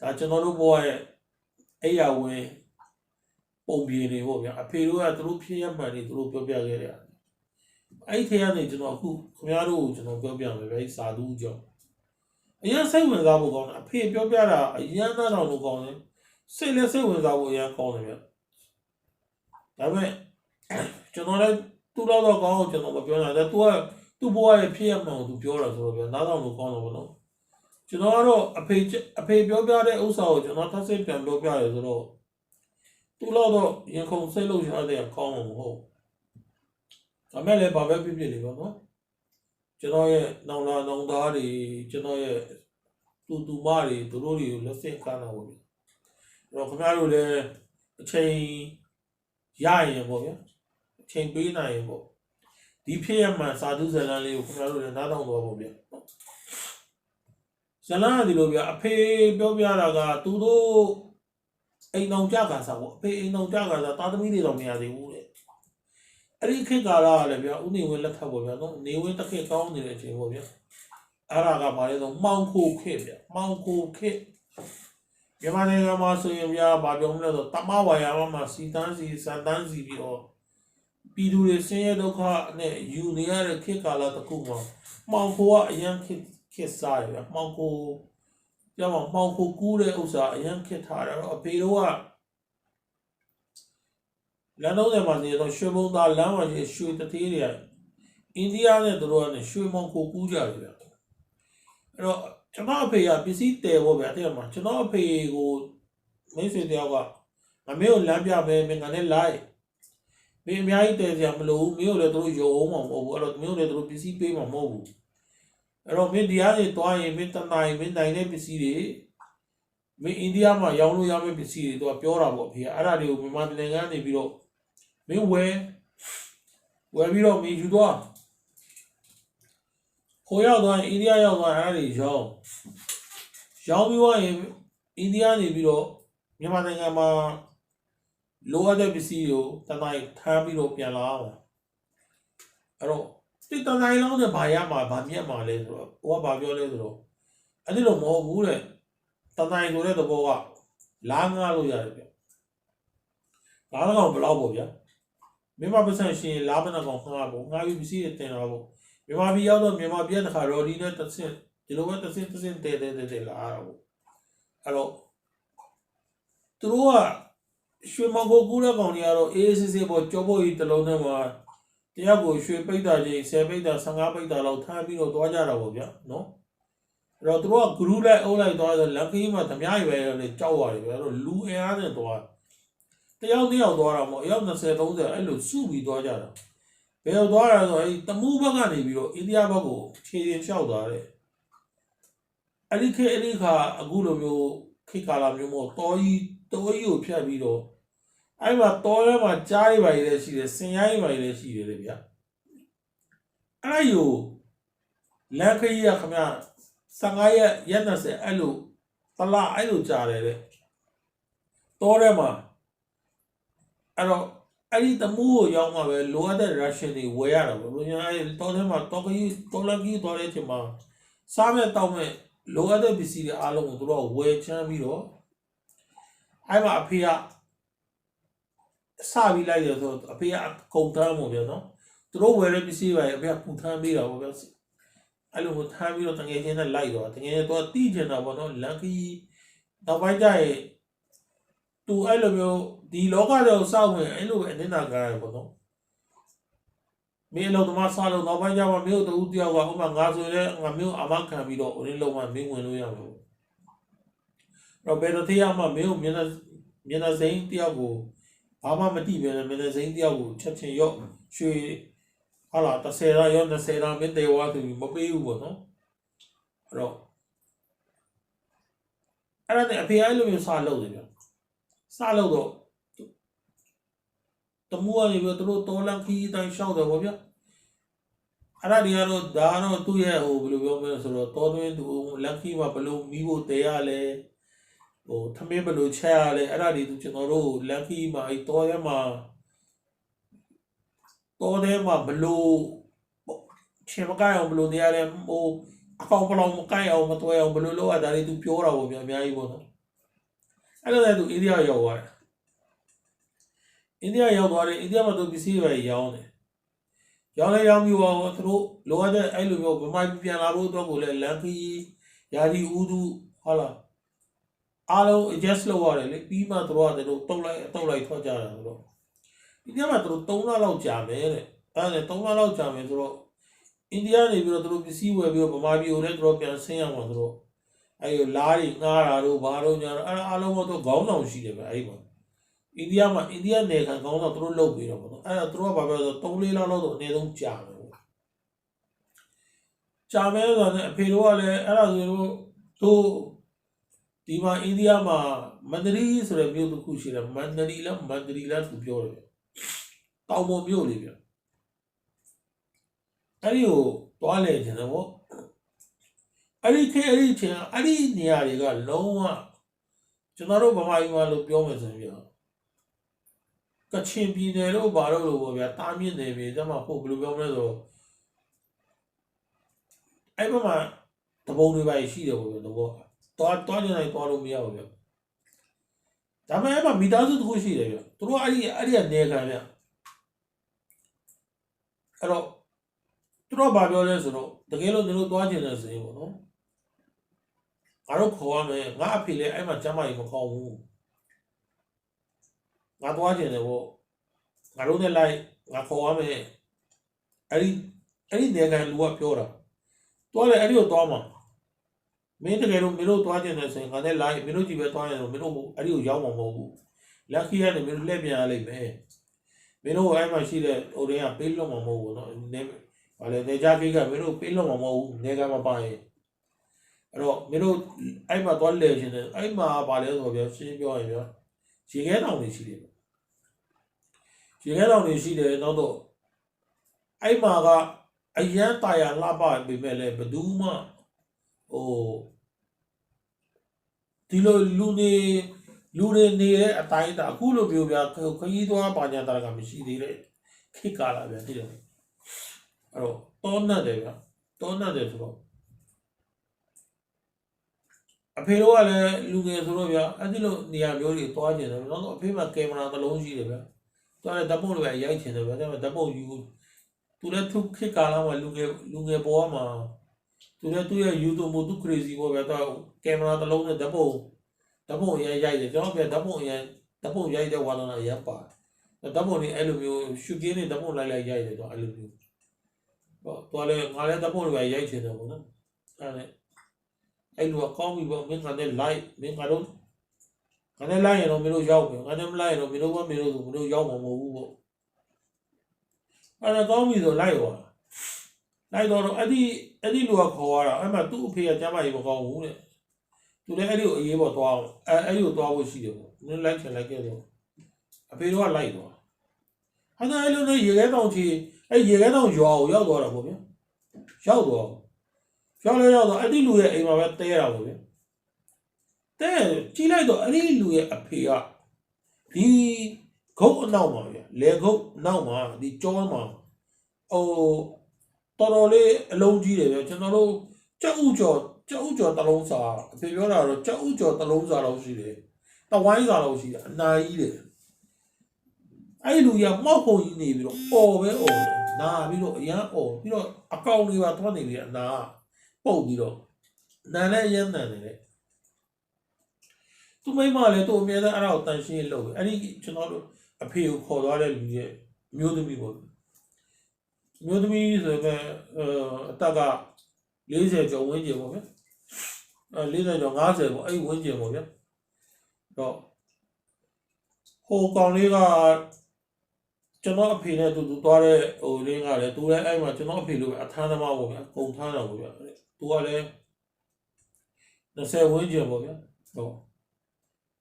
ဒါကျွန်တော်တို့ဘဝရဲ့အိယာဝင်ပုံပြေနေပေါ့ဗျာအဖေတို့ကသူတို့ဖြစ်ရမှန်နေသူတို့ပြောပြခဲ့တယ်အဲ့ဒီထဲကနေကျွန်တော်အခုခင်ဗျားတို့ကိုကျွန်တော်ပြောပြမယ်ဗျစာသူကြောင့်အရင်စိတ်ဝင်စားဖို့ကောင်းတယ်အဖေပြောပြတာအရင်နားထောင်လို့ကောင်းတယ်စိတ်ဝင်စားဖို့အရင်ကောင်းတယ်ဗျဒါပေမဲ့ကျွန်တော်လည်းသူ့တော့ကောင်းအောင်ကျွန်တော်မပြောနိုင်ဘူးသူ့ဘဝရဲ့ဖြစ်ရမှန်ကိုသူပြောတာဆိုတော့ဗျနားထောင်လို့ကောင်းတယ်ဗောနော်ကျွန်တော်ကတော့အဖေပြောပြတဲ့ဥစ္စာကိုကျွန်တော်သတ်စိတ်ပြန်ပြောပြရတယ်ဆိုတော့သူ့တော့ရင်ခုန်စိတ်လို့ရတဲ့ကောင်းမှာမဟုတ်ဒါမဲ့လည်းဘာပဲဖြစ်ဖြစ်လေဗောနော်ကျွန်တော်ရဲ့နောင်လာနောင်သားတွေကျွန်တော်ရဲ့တူမတွေသူတို့တွေကိုလက်စစ်ကားတာပေါ့ဗျအဲ့တော့ခင်ဗျားတို့လည်းအချိန်ရရင်ပေါ့ဗျအချိန်ပေးနိုင်ရင်ပေါ့ဒီဖြစ်ရမှန်စာသူဇလန်လေးကိုခင်ဗျားတို့လည်းနားထောင်တော့ပေါ့ဗျဇလန်ကဒီလိုဗျအဖေပြောပြတာကသူတို့အိမ်အောင်ကြကစားပေါ့အဖေအိမ်အောင်ကြကစားတာသမီတွေတော့မရသေးဘူးတဲ့အဲ့ဒီခေတ်ကာလကလည်းဗျဦးနေဝင်းလက်ထပ်ပေါ့ဗျနော်နေဝင်းတစ်ခေတ်ကောင်းနေတဲ့အချိန်ပေါ့ဗျအဲ့ဒါကဘာလဲဆိုမှောင်ခိုခေတ်ဗျမှောင်ခိုခေတ်မြန်မာနိုင်ငံမှာဆိုရင်ဗျဘာပြောမလဲဆိုတမဝါယာမှာစီတန်းစီစံတန်းစီပြီးတော့ပြည်သူတွေဆင်းရဲဒုက္ခနဲ့ယူနေရတဲ့ခေတ်ကာလတစ်ခုမှာမှောင်ခိုကအရင်ခေတ်စားရဗျမှောင်ခိုကူးတဲ့ဥစ္စာအရင်ခေတ်ထားတယ်တော့အဖေတို့ကလမ်းတော့မှာနေတော့ရွှေဘုံသားလမ်းမှာရွှေတသေးတွေအိန္ဒိယနဲ့တို့ကနေရွှေမောင်ခိုကူးကြတယ်ဗျအဲ့တော့ကျွန်တော်အဖေကပစ္စည်းတဲဖို့ဗျတဲ့မှာကျွန်တော်အဖေကိုမိတ်ဆွေတယောက်ကငါမင်းကိုလမ်းပြမယ်မင်းငါနဲ့လိုက်မင်းအများကြီးတဲစရာမလိုဘူးမင်းကိုလည်းတို့ရုံအောင်မှာမဟုတ်ဘူးအဲ့တော့မင်းကိုလည်းတို့ပစ္စည်းပေးမှာမဟုတ်ဘူးအဲ့တော့မင်းဒီကနေတွားရင်မင်းတနိုင်မင်းနိုင်တဲ့ပစ္စည်းတွေမင်းအိန္ဒိယမှာရောင်းလို့ရမယ့်ပစ္စည်းတွေသူကပြောတာပေါ့အဖေကအဲ့ဒါတွေကိုမြန်မာပြည်ကနေပြီးတော့မင်းဝယ်ပြီးတော့မင်းယူသွားခိုးရောက်သွားရင်အိန္ဒိယရောက်သွားအဲ့ဒါတွေရောင်းပြီးသွားရင်အိန္ဒိယနေပြီးတော့မြန်မာနိုင်ငံမှာလိုအပ်တဲ့ပစ္စည်းကိုတနိုင်ထမ်းပြီးတော့ပြန်လာအောင်အဲ့တော့ဒီတနိုင်လုံးနဲ့ဘာရမှာဘာမြတ်မှာလဲဆိုတော့ဟိုကဘာပြောလဲဆိုတော့အဲ့ဒီလိုမဟုတ်ဘူးတဲ့တနိုင်ဆိုတဲ့သဘောကလားငားလို့ရတယ်ဗျလားကောင်ဘယ်လောက်ပေါ့ဗျာမြန်မာပတ်စံရှင်လားမနာကောင်ငားပေါ့ငားပြီးပစ္စည်းတွေတင်လာပေါ့မြန်မာပြည်ရောက်တော့မြန်မာပြည်တစ်ခါရော်ဒီနဲ့တစ်ဆင့် ဒီလိုပဲတစ်စင်းတဲလာတော့သူတို့ကရွှေမောင်ကိုကူးတဲ့ကောင်တွေကတော့အေးစစ်စစ်ပေါ်ကြောဖို့ကြီးတစ်လုံးထဲမှာတယောက်ကိုရွှေပိတ်တာကြီး10ပိတ်တာ15ပိတ်တာလောက်ထားပြီးတော့သွားကြတာပေါ့ဗျာနော်အဲ့တော့သူတို့က group လိုက်အုပ်လိုက်သွားဆိုလက်ခီးမှာဓမြရွယ်လည်းကြောက်ရတယ်ဗျာအဲ့တော့လူအင်အားနဲ့သွားတယောက်သွားတာပေါ့အယောက်20 30အဲ့လိုစုပြီးသွားကြတာဘယ်ရောက်သွားတာဆိုအဲ့တမူးဘက်ကနေပြီးတော့အိန္ဒိယဘက်ကိုခြေရင်လျှောက်သွားတယ်အဲ့ဒီခါအခုလိုမျိုးခေတ်ကာလမျိုးမို့တောကြီးကိုဖြတ်ပြီးတော့အဲ့မှာတောထဲမှာကြားရိပ်ပါရည်ရှိတယ်စင်ရိုင်းပါရည်ရှိတယ်လေဗျာအဲ့ယူလမ်းခရီးရခမ15ရက်20အဲ့လိုတလားအဲ့လိုကြားတယ်တဲ့တောထဲမှာအဲ့တော့အဲ့ဒီတမူးကိုရောက်မှပဲလိုအပ်တဲ့ ration တွေဝယ်ရတာပေါ့ဘယ်လိုလဲတောထဲမှာတောလကြီးသွားတဲ့အချိန်မှာစားမဲ့တောက်မဲ့လိုအပ်တဲ့ပစ္စည်းတွေအားလုံးကိုသူတို့ဝယ်ချမ်းပြီးတော့အဲ့မှာအဖေကစပြီးလိုက်ရဆိုအဖေကကုန်တန်းမို့ဗျာနော်သူတို့ဝယ်တဲ့ပစ္စည်းတွေအဖေကပူထမ်းပေးတာပေါ့ဗျာအဲ့လိုထမ်းပြီးတော့တငယ်ချင်းနဲ့လိုက်တော့တငယ်ချင်းတော့တီးကျင်တာပေါ့နော်လန်ကီနောက်ပိုင်းကျရင်သူအဲ့လိုမျိုးဒီလောကထဲကိုစောက်ဝင်အဲ့လိုပဲအနစ်နာကြရပေါ့နော်မင်းလုံးသမားစားလို့နောက်ပိုင်းကျမှမြို့တူတယောက်ကဥပမာငါဆိုရင်ငါမြို့အမခံပြီးတော့ဦးရင်းလုံးမှမင်းဝင်လို့ရမှာပေါ့တော့ဘယ်တော့တရားမှမင်းကိုမျက်နှာစိမ်းတယောက်ကိုဘာမှမတိပဲမျက်နှာစိမ်းတယောက်ကိုချက်ချင်းရော့ရွှေဟာလာ30ရာရော20ရာမင်းတေဝါဆိုပြီးမပေးဘူးပေါ့နော်အဲ့တော့အဲ့ဒါနဲ့အဖေအဲ့လိုမျိုးစားလုပ်တယ်ဗျစားလုပ်တော့တမူးကနေပြီးသူတို့တော်လန်ခီးတိုင်းရှောက်တယ်ပေါ့ဗျအဲ့ဒါတွေကတော့ဒါတော့သူ့ရဲ့ဟိုဘယ်လိုပြောမလဲဆိုတော့တော်တွင်းသူလက်ခီးမှာဘယ်လိုမီးဖို့တဲရလဲဟိုထမင်းဘယ်လိုချက်ရလဲအဲ့ဒါတွေသူကျွန်တော်တို့လက်ခီးမှာအဲ့တော်ထဲမှာဘယ်လိုချေမကိုက်အောင်ဘယ်လိုနေရလဲဟိုအကောင်ပလောင်မကိုက်အောင်မတွဲအောင်ဘယ်လိုလုပ်ရတာတွေသူပြောတာပေါ့ဗျအများကြီးပေါ့နော်အဲ့ဒါလည်းသူအိန္ဒိယရောက်သွားတယ်အိန္ဒိယရောက်သွားတယ်အိန္ဒိယမှာသူပစ္စည်းတွေရောင်းတယ်ရောင်းပြီးတော့သူတို့လိုအပ်တဲ့အဲ့လိုမျိုးဗမာပြည်ပြန်လာဖို့အတွက်ကိုလည်းလန်ခီယာဒီဦးသူဟုတ်လားအားလုံး adjust လုပ်ရတယ်လေပြီးမှသူတို့ကတုတ်လိုက်ထွက်ကြတာဆိုတော့အိန္ဒိယမှာသူတို့3လလောက်ကြာမယ်တဲ့အဲ့ဒါ3လလောက်ကြာမယ်ဆိုတော့အိန္ဒိယနေပြီးတော့သူတို့ပစ္စည်းဝယ်ပြီးတော့ဗမာပြည်ကိုလည်းသူတို့ပြန်ဆင်းရမှာဆိုတော့အဲ့ဒီလားတွေငှားတာတို့ဘာလို့ညာတော့အဲ့အားလုံးတော့ခေါင်းဆောင်ရှိတယ်ပဲအဲ့ဒီမှာအိန္ဒိယနယ်ခံကောင်းတော့သူတို့လုပ်ပြီးတော့ပေါ့နော်အဲ့ဒါသူတို့ကဘာပြောလဲဆို3-4လလောက်တော့အနည်းဆုံးကြာမယ်ပေါ့ကြာမယ်ဆိုတော့အဖေတို့ကလည်းအဲ့ဒါဆိုလို့သူဒီမှာအိန္ဒိယမှာမန္တရီဆိုတဲ့မြို့တစ်ခုရှိတယ်မန္တရီလားသူပြောတယ်တောင်ပေါ်မြို့လေးပြအဲ့ဒီကိုတွားလေချင်တယ်ပေါ့အဲ့ဒီချင်းအဲ့ဒီနေရာတွေကလုံးဝကျွန်တော်တို့ဗမာပြည်မှာလို့ပြောမယ်ဆိုရင်ကချင်ပြည်နယ်တို့ဘာလို့လို့ပေါ့ဗျာတာမြင့်နယ်မြေကျမှဖို့ဘယ်လိုပြောမလဲဆိုတော့အဲ့ဘက်မှာတပုံတွေပါရှိတယ်ပေါ့ဗျာတော့တွားနေတိုင်းတွားလို့မရဘူးဗျာဒါပေမဲ့အဲ့မှာမိသားစုတစ်ခုရှိတယ်ဗျာသူတို့အဲ့ဒီကနေခံဗျာအဲ့တော့သူတို့ဘာပြောလဲဆိုတော့တကယ်လို့တို့တွားကျင်တဲ့စင်ပေါ့နော်ငါတို့ခေါ်ရမယ်ငါအဖေလည်းအဲ့မှာကျမ်းမာရေးမကောင်းဘူးငါသွားကျင်တယ်ပေါ့ငါတို့နဲ့လိုက်ငါခေါ်ရမယ်အဲ့ဒီနေကန်လူကပြောတာတွားလေအဲ့ဒီကိုတွားမှာမင်းတကယ်လို့မင်းတို့တွားကျင်တယ်ဆိုရင်ငါနဲ့လိုက်မင်းတို့ကြည့်ပဲတွားရင်တော့မင်းတို့အဲ့ဒီကိုရောက်မှာမဟုတ်ဘူးလက်ခီးကနေမင်းတို့လှည့်ပြန်ရလိမ့်မယ်မင်းတို့အဲ့မှာရှိတဲ့ဟိုတွေကပေးလို့မှာမဟုတ်ဘူးနော်နေဘာလဲနေကြကိကမင်းတို့ပေးလို့မှာမဟုတ်ဘူးနေကမှာပါရင်အဲ့တော့မင်းတို့အဲ့မှာတွားလေရှင်တယ်အဲ့မှာပါလဲဆိုတော့ပြောရှင်းပြောရင်ပြောရေခဲတောင်တွေရှိတယ်နောက်တော့အဲ့မှာကအရန်တာယာလှပပေမဲ့လည်းဘယ်သူမှဟိုဒီလိုလူတွေနေတဲ့အတိုင်းတာအခုလိုပြောပြခရီးသွားပါညာတာကမရှိသေးတဲ့ခေတ်ကာလပဲသိတယ်အဲ့တော့တောနတ်တယ်ဆိုတော့အဖေတို့ကလည်းလူငယ်ဆိုတော့ဗျာအဲ့ဒီလိုနေရာမျိုးတွေသွားကျင်တယ်နောက်တော့အဖေမှာကင်မရာတစ်လုံးရှိတယ်ဗျာသွားတဲ့ဓာတ်ပုံတွေရိုက်ချင်တယ်ဗျာဒါပေမဲ့ဓာတ်ပုံယူသူလည်းသူခေတ်ကာလမှာလူငယ်ပေါ်မှာ သူလည်းသူ့ရဲ့ YouTube မို့သူ crazy ပေါ့ဗျာတော့ကင်မရာတစ်လုံးနဲ့ဓာတ်ပုံအရင်ရိုက်တယ်ကျွန်တော်ပြဓာတ်ပုံရိုက်တဲ့ဝါသနာရပါဓာတ်ပုံတွေအဲ့လိုမျိုးရှုကင်းနေဓာတ်ပုံလိုက်ရိုက်တယ်တော့အဲ့လိုမျိုးတော့တော်လည်းငါလည်းဓာတ်ပုံတွေရိုက်ချင်တယ်ပေါ့နော်အဲ့လိုကောင်းပြီပေါ့မင်းကလည်း like မင်းကတော့ငါလည်းလိုက်ရင်တော့မင်းတို့ရောက်ပြီငါလည်းမလိုက်ရင်တော့မင်းတို့ရောက်မှာမဟုတ်ဘူးပေါ့အဲ့ဒါကောင်းပြီဆိုလိုက်သွားလိုက်တော့အဲ့ဒီလူကခေါ်ရတာအဲ့မှာသူ့အဖေကကျမ်းမာရေးမကောင်းဘူးတဲ့သူလည်းအဲ့ဒီကိုအေးပေါ်သွားအဲ့ဒီကိုသွားဖို့ရှိတယ်ပေါ့နင်းလိုက်ချင်လိုက်ခဲ့တော့အဖေတို့ကလိုက်သွားအဲ့ဒါအဲ့လိုနဲ့ရေခဲတောင်ချီအဲ့ရေခဲတောင်ရွာကိုရောက်သွားတာပေါ့ဗျာရောက်တော့အဲ့ဒီလူရဲ့အိမ်မှာပဲတဲတာပေါ့ဗျာတဲကြည့်လိုက်တော့အဲ့ဒီလူရဲ့အဖေကဒီခုတ်အနောက်မှာဗျာလေခုတ်နောက်မှာဒီကြောမှာတော်တော်လေးအလုံးကြီးတယ်ဗျာကျွန်တော်တို့ကြောက်ဥကျော်တလုံးစာအဖေပြောတာတော့ကြောက်ဥကျော်တလုံးစာလောက်ရှိတယ်တဝိုင်းစာလောက်ရှိတယ်အနာကြီးတယ်အဲ့လူကြီးကမောက်ပုံကြီးနေပြီးတော့နာပြီးတော့အရန်ပြီးတော့အကောင်တွေပါထွက်နေပြီးအနာပုတ်ပြီးတော့နာလည်းရမ်းနန်နေတယ်သူမိမလည်းသူ့အမြဲတမ်းအဲ့ဒါကိုတန်ရှင်းလုပ်အဲ့ဒီကျွန်တော်တို့အဖေကိုခေါ်သွားတဲ့လူရဲ့မျိုးသမီးပေါ့မျိုးသမီးဆိုတော့အတက်က40ကျော်ဝန်းကျင်ပေါ့ဗျာ40ကျော်50ပေါ့အဲ့ဝန်းကျင်ပေါ့ဗျာတော့ဟိုကောင်လေးကကျွန်တော်အဖေနဲ့တူသွားတဲ့ဟိုလေးကလည်းသူလည်းအဲ့မှာကျွန်တော်အဖေလိုပဲအထမ်းသမားပေါ့ဗျာကုန်ထမ်းတာပေါ့ဗျာသူကလည်း20ဝန်းကျင်ပေါ့ဗျာတော့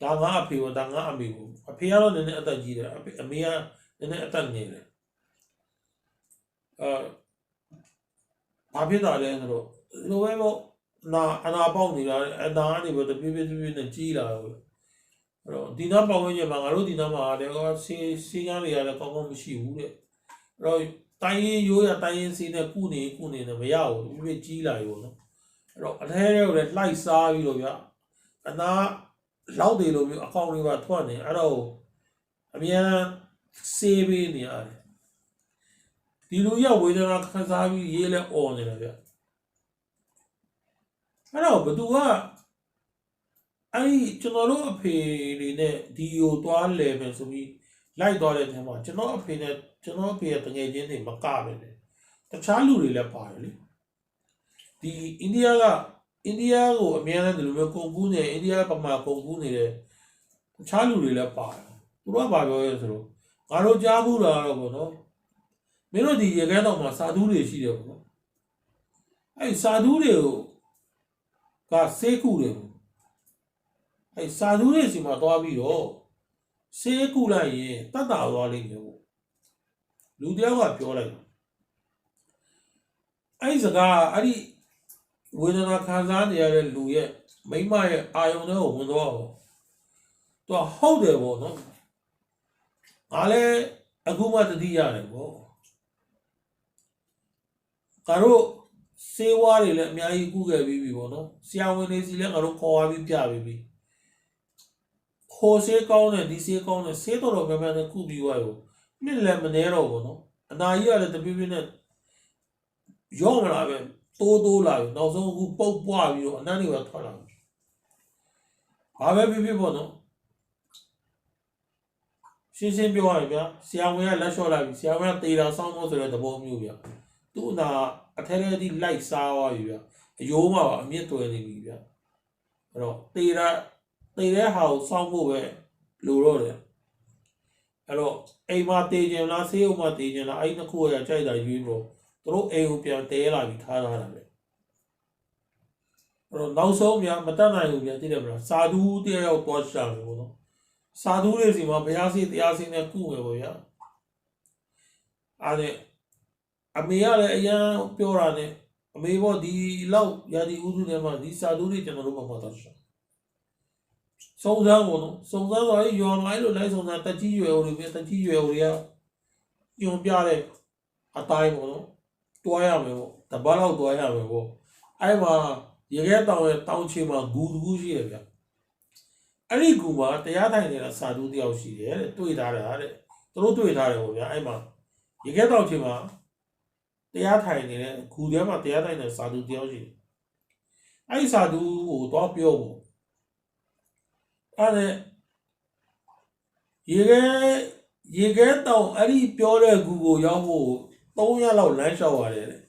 ဒါငါအဖေပေါ့ဒါငါအမေပေါ့အဖေကတော့နည်းနည်းအသက်ကြီးတယ်အမေကနည်းနည်းအသက်ငယ်တယ်ဘာဖြစ်တာလဲဆိုတော့လိုပဲပေါ့အနာပေါက်နေတာအနာကနေပဲတပြည့်နဲ့ကြီးလာတယ်အဲ့တော့ဒီနားပေါက်ဝင်ကြမှာငါတို့ဒီနားမှာလည်းဆေးကန်းတွေလည်းကောင်းမရှိဘူးတဲ့အဲ့တော့တိုင်းရင်ရိုးရတိုင်းရင်ဆေးနဲ့ကုနေမရဘူးပြည့်ကြီးလာပြီပေါ့နော်အဲ့တော့အထဲထဲကိုလည်းလှိုက်စားပြီးတော့ဗျအနာလောက်တယ်လို့မျိုးအကောင့်တွေပါထွက်နေအဲ့တော့အမြန်ဆေးပေးနေရတယ်ဒီလူရဝေဒနာခံစားပြီးရေးလဲអော်နေတယ်ဗျအဲ့တော့ဘသူကအဲ့ဒီကျွန်တော်တို့အဖေတွေနဲ့ဒီကိုသွားလဲမယ်ဆိုပြီးလိုက်သွားတဲ့ထဲမှာကျွန်တော်အဖေရဲ့တငယ်ချင်းတွေမကပဲလေတခြားလူတွေလည်းပါတယ်လေဒီအိန္ဒိယကိုအများနဲ့ဒီလိုမျိုးကုန်ကူးနေအိန္ဒိယပမာကုန်ကူးနေတဲ့တခြားလူတွေလည်းပါတယ်သူတို့ကဘာပြောရဲဆိုတော့ငါတို့ကြားဘူးလားတော့ဗောနော်မင်းတို့ဒီရေခဲတောင်မှာစာသူတွေရှိတယ်ပေါ့နော်အဲ့စာသူတွေကိုကစေးကူတယ်အဲ့စာသူတွေစီမှာသွားပြီးတော့စေးကူလိုက်ရင်တတ်တာသွားလိမ့်မယ်ပေါ့လူတယောက်ကပြောလိုက်အဲ့စကားအဲ့ဒီဝေဒနာခံစားနေရတဲ့လူရဲ့မိမရဲ့အာယုံတွေကိုဝင်သွားတော့သူကဟုတ်တယ်ပေါ့နော်ငါလည်းအခုမှတတိရတယ်ပေါ့ငါတို့စေဝါတွေလည်းအများကြီးကုခဲ့ပြီးပြီပေါ့နော်ဆရာဝန်တွေစီလည်းငါတို့ခေါ်သွားပြီးပြပြီးပြီခေါ်စေးကောင်းတယ်ဒီစေးကောင်းတယ်စေးတော်များများနဲ့ကုပြီးသွားရောနှစ်လည်းမနေတော့ဘူးနော်အနာကြီးကလည်းတပြည့်နဲ့ရောမလာပဲတိုးလာပြီနောက်ဆုံးအခုပုတ်ပွားပြီးတော့အနံ့တွေပဲထွက်လာပြီဘာပဲဖြစ်ပေါ့နော်ရှင်းပြောရရင်ဗျာဆရာဝန်ကလက်လျှော့လိုက်ပြီဆရာဝန်ကတေတာစောင်းလို့ဆိုတဲ့သဘောမျိုးဗျာသူ့နာအထဲထဲဒီလိုက်စားသွားပြီဗျာအယိုးမှာပါအမြင့်တွယ်နေပြီဗျာအဲ့တော့တေတဲ့ဟာကိုစောင်းဖို့ပဲလိုတော့တယ်အဲ့တော့အိမ်မှာတေကျင်လားဆေးရုံမှာတေကျင်လားအဲ့နှစ်ခုကကြိုက်တာရွေးလို့သူတို့အိမ်ကိုပြန်တဲလာပြီးထားတာပဲအဲ့တော့နောက်ဆုံးဗျာမတတ်နိုင်ဘူးဗျာသိတယ်မလားစာသူတယောက်သွားရှာတယ်ပေါ့နော်စာသူတွေစီမှာဘုရားစီတရားစီနဲ့ကုမယ်ပေါ့ဗျာအဲ့အမေကလည်းအရန်ပြောတာနဲ့အမေပေါ့ဒီလောက်ရာဒီဥစုထဲမှာဒီစာသူတွေကျွန်တော်တို့ဘာမှတော့ရှာစုံစမ်းပေါ့နော်စုံစမ်းသွားရင်ရွာလိုက်လို့လိုက်စုံစမ်းတက်ကြီးရွယ်ဦးတွေကညွန်ပြတဲ့အတိုင်းပေါ့နော်တွားရမယ်ပေါ့တပတ်လောက်တွားရမယ်ပေါ့အဲ့မှာရေခဲတောင်ရဲ့တောင်ချေမှာဂူတကူရှိတယ်ဗျအဲ့ဒီဂူမှာတရားထိုင်နေတာစာသူတယောက်ရှိတယ်တဲ့တွေ့ထားတာတဲ့သူတို့တွေ့ထားတယ်ပေါ့ဗျာအဲ့မှာရေခဲတောင်ချေမှာတ တရားထိုင်နေတဲ့ဂူထဲမှာတရားထိုင်တဲ့စာသူတယောက်ရှိတယ်အဲ့ဒီစာသူကိုတော့ပြောဖို့အဲ့ဒါရေခဲတောင်အဲ့ဒီပြောတဲ့ဂူကိုရောက်ဖို့3ရက်လောက်လမ်းလျှောက်ရတယ်တဲ့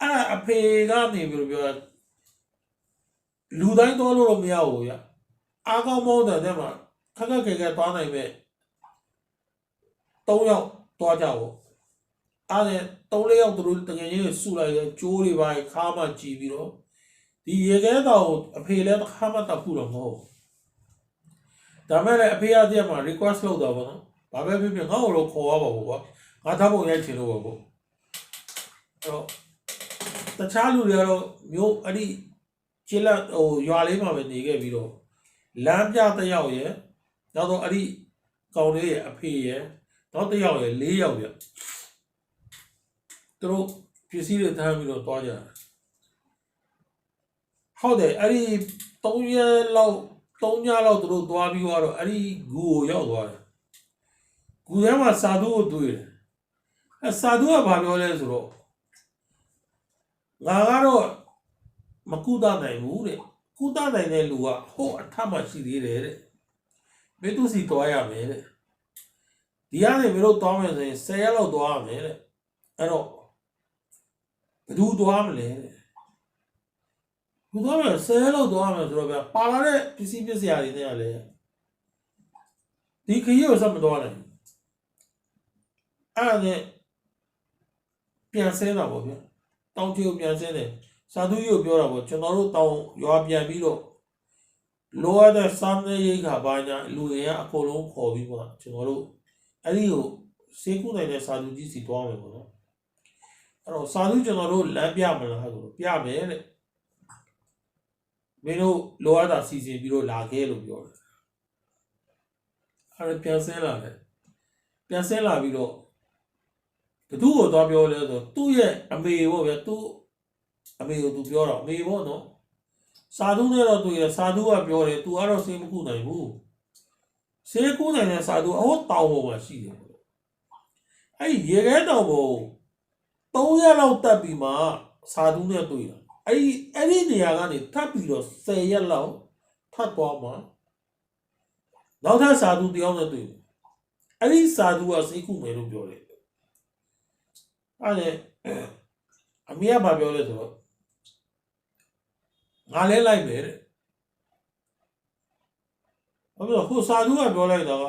အဲ့အဖေကနေပြီးပြောလူတိုင်းတော့လို့မရဘူးဗျအားကောင်းမောင်းတဲ့မှာခက်ခက်ခဲခဲသွားနိုင်မဲ့3ယောက်သွားကြဖို့အဲ့ဒါ3-4ယောက်သူတို့တကယ်ကြီးစုလိုက်တယ်ကျိုးတွေပါခါမှကြည်ပြီးတော့ဒီရေခဲတောင်အဖေလည်းခါမှတက်ဖို့တော့မဟုတ်ဒါမဲ့လည်းအဖေရတဲ့မှာ request လုပ်တော့ဗောနော်ဘာပဲဖြစ်ဖြစ်ငါ့ကိုတော့ခေါ်ရပါဘူးကွာငါသားပုံရိုက်ချင်လို့ပါဗောအဲ့တော့တခြားလူတွေကတော့မျိုးအဲ့ဒီခြေလက်ရွာလေးမှာပဲနေခဲ့ပြီးတော့လမ်းပြတစ်ယောက်ရယ်နောက်တော့အဲ့ဒီကောင်လေးရဲ့အဖေရယ်နောက်တစ်ယောက်ရယ်4ယောက်ရယ်သူတို့ပစ္စည်းတွေထမ်းပြီးတော့တွားကြတယ်ဟုတ်တယ်အဲ့ဒီ3ရက်လောက်3ညလောက်သူတို့တွားပြီးတော့အဲ့ဒီဂူကိုရောက်သွားတယ်ဂူထဲမှာစာသူကိုတွေ့တယ်အဲစာသူကဘာပြောလဲဆိုတော့ငါကတော့မကုသနိုင်ဘူးတဲ့ကုသနိုင်တဲ့လူကဟိုအထက်မှာရှိသေးတယ်တဲ့မင်းတို့စီတွားရမယ်တဲ့ဒီကနေမင်းတို့တွားမယ်ဆိုရင်10ရက်လောက်တွားရမယ်တဲ့အဲ့တော့ဘယ်သူတွားမလဲတဲ့ဘူးတော့10ရက်လောက်တွားမယ်ဆိုတော့ဗျပါလာတဲ့ပစ္စည်းပစ္စည်းတွေနဲ့လည်းဒီခရီးကိုစမတွားနိုင်အဲ့ဒါနဲ့ပြန်ဆင်းတာပေါ့ဗျတောင်ချီကိုပြန်ဆင်းတယ်စာသူကြီးကိုပြောတာပေါ့ကျွန်တော်တို့တောင်ရွာပြန်ပြီးတော့လိုအပ်တဲ့စားနေရိတ်ခါပါညာလူတွေကအကုန်လုံးခေါ်ပြီးပေါ့ကျွန်တော်တို့အဲ့ဒီကိုစေကုနိုင်တဲ့စာသူကြီးစီတွားမယ်ပေါ့နော်အဲ့တော့စာသူကျွန်တော်တို့လမ်းပြမလားဆိုတော့ပြမယ်တဲ့မင်းတို့လိုအပ်တာစီစဉ်ပြီးတော့လာခဲ့လို့ပြောတယ်အဲ့ဒါပြန်ဆင်းလာတယ်ပြန်ဆင်းလာပြီးတော့ဘသူ့ကိုသွားပြောလဲဆိုသူ့ရဲ့အမေပေါ့ဗျသူ့အမေကိုသူပြောတော့အမေပေါ့နော်စာသူနဲ့တော့သူရဲ့စာသူကပြောတယ်သူကတော့စေးမကုနိုင်ဘူးစေးကုနိုင်တဲ့စာသူအဟောတောင်ပေါ်မှာရှိတယ်အဲ့ဒီရေခဲတောင်ပေါ်3ရက်လောက်တက်ပြီးမှစာသူနဲ့တွေ့တာအဲ့ဒီနေရာကနေထပ်ပြီးတော့10ရက်လောက်ထပ်သွားမှနောက်ထပ်စာသူတယောက်နဲ့တွေ့အဲ့ဒီစာသူကစေးကုမယ်လို့ပြောတယ်အဲ့ဒါအမေကဘာပြောလဲဆိုတော့ငါလဲလိုက်မယ်တဲ့ဟုတ်ပြီဟိုစာသူကပြောလိုက်တော့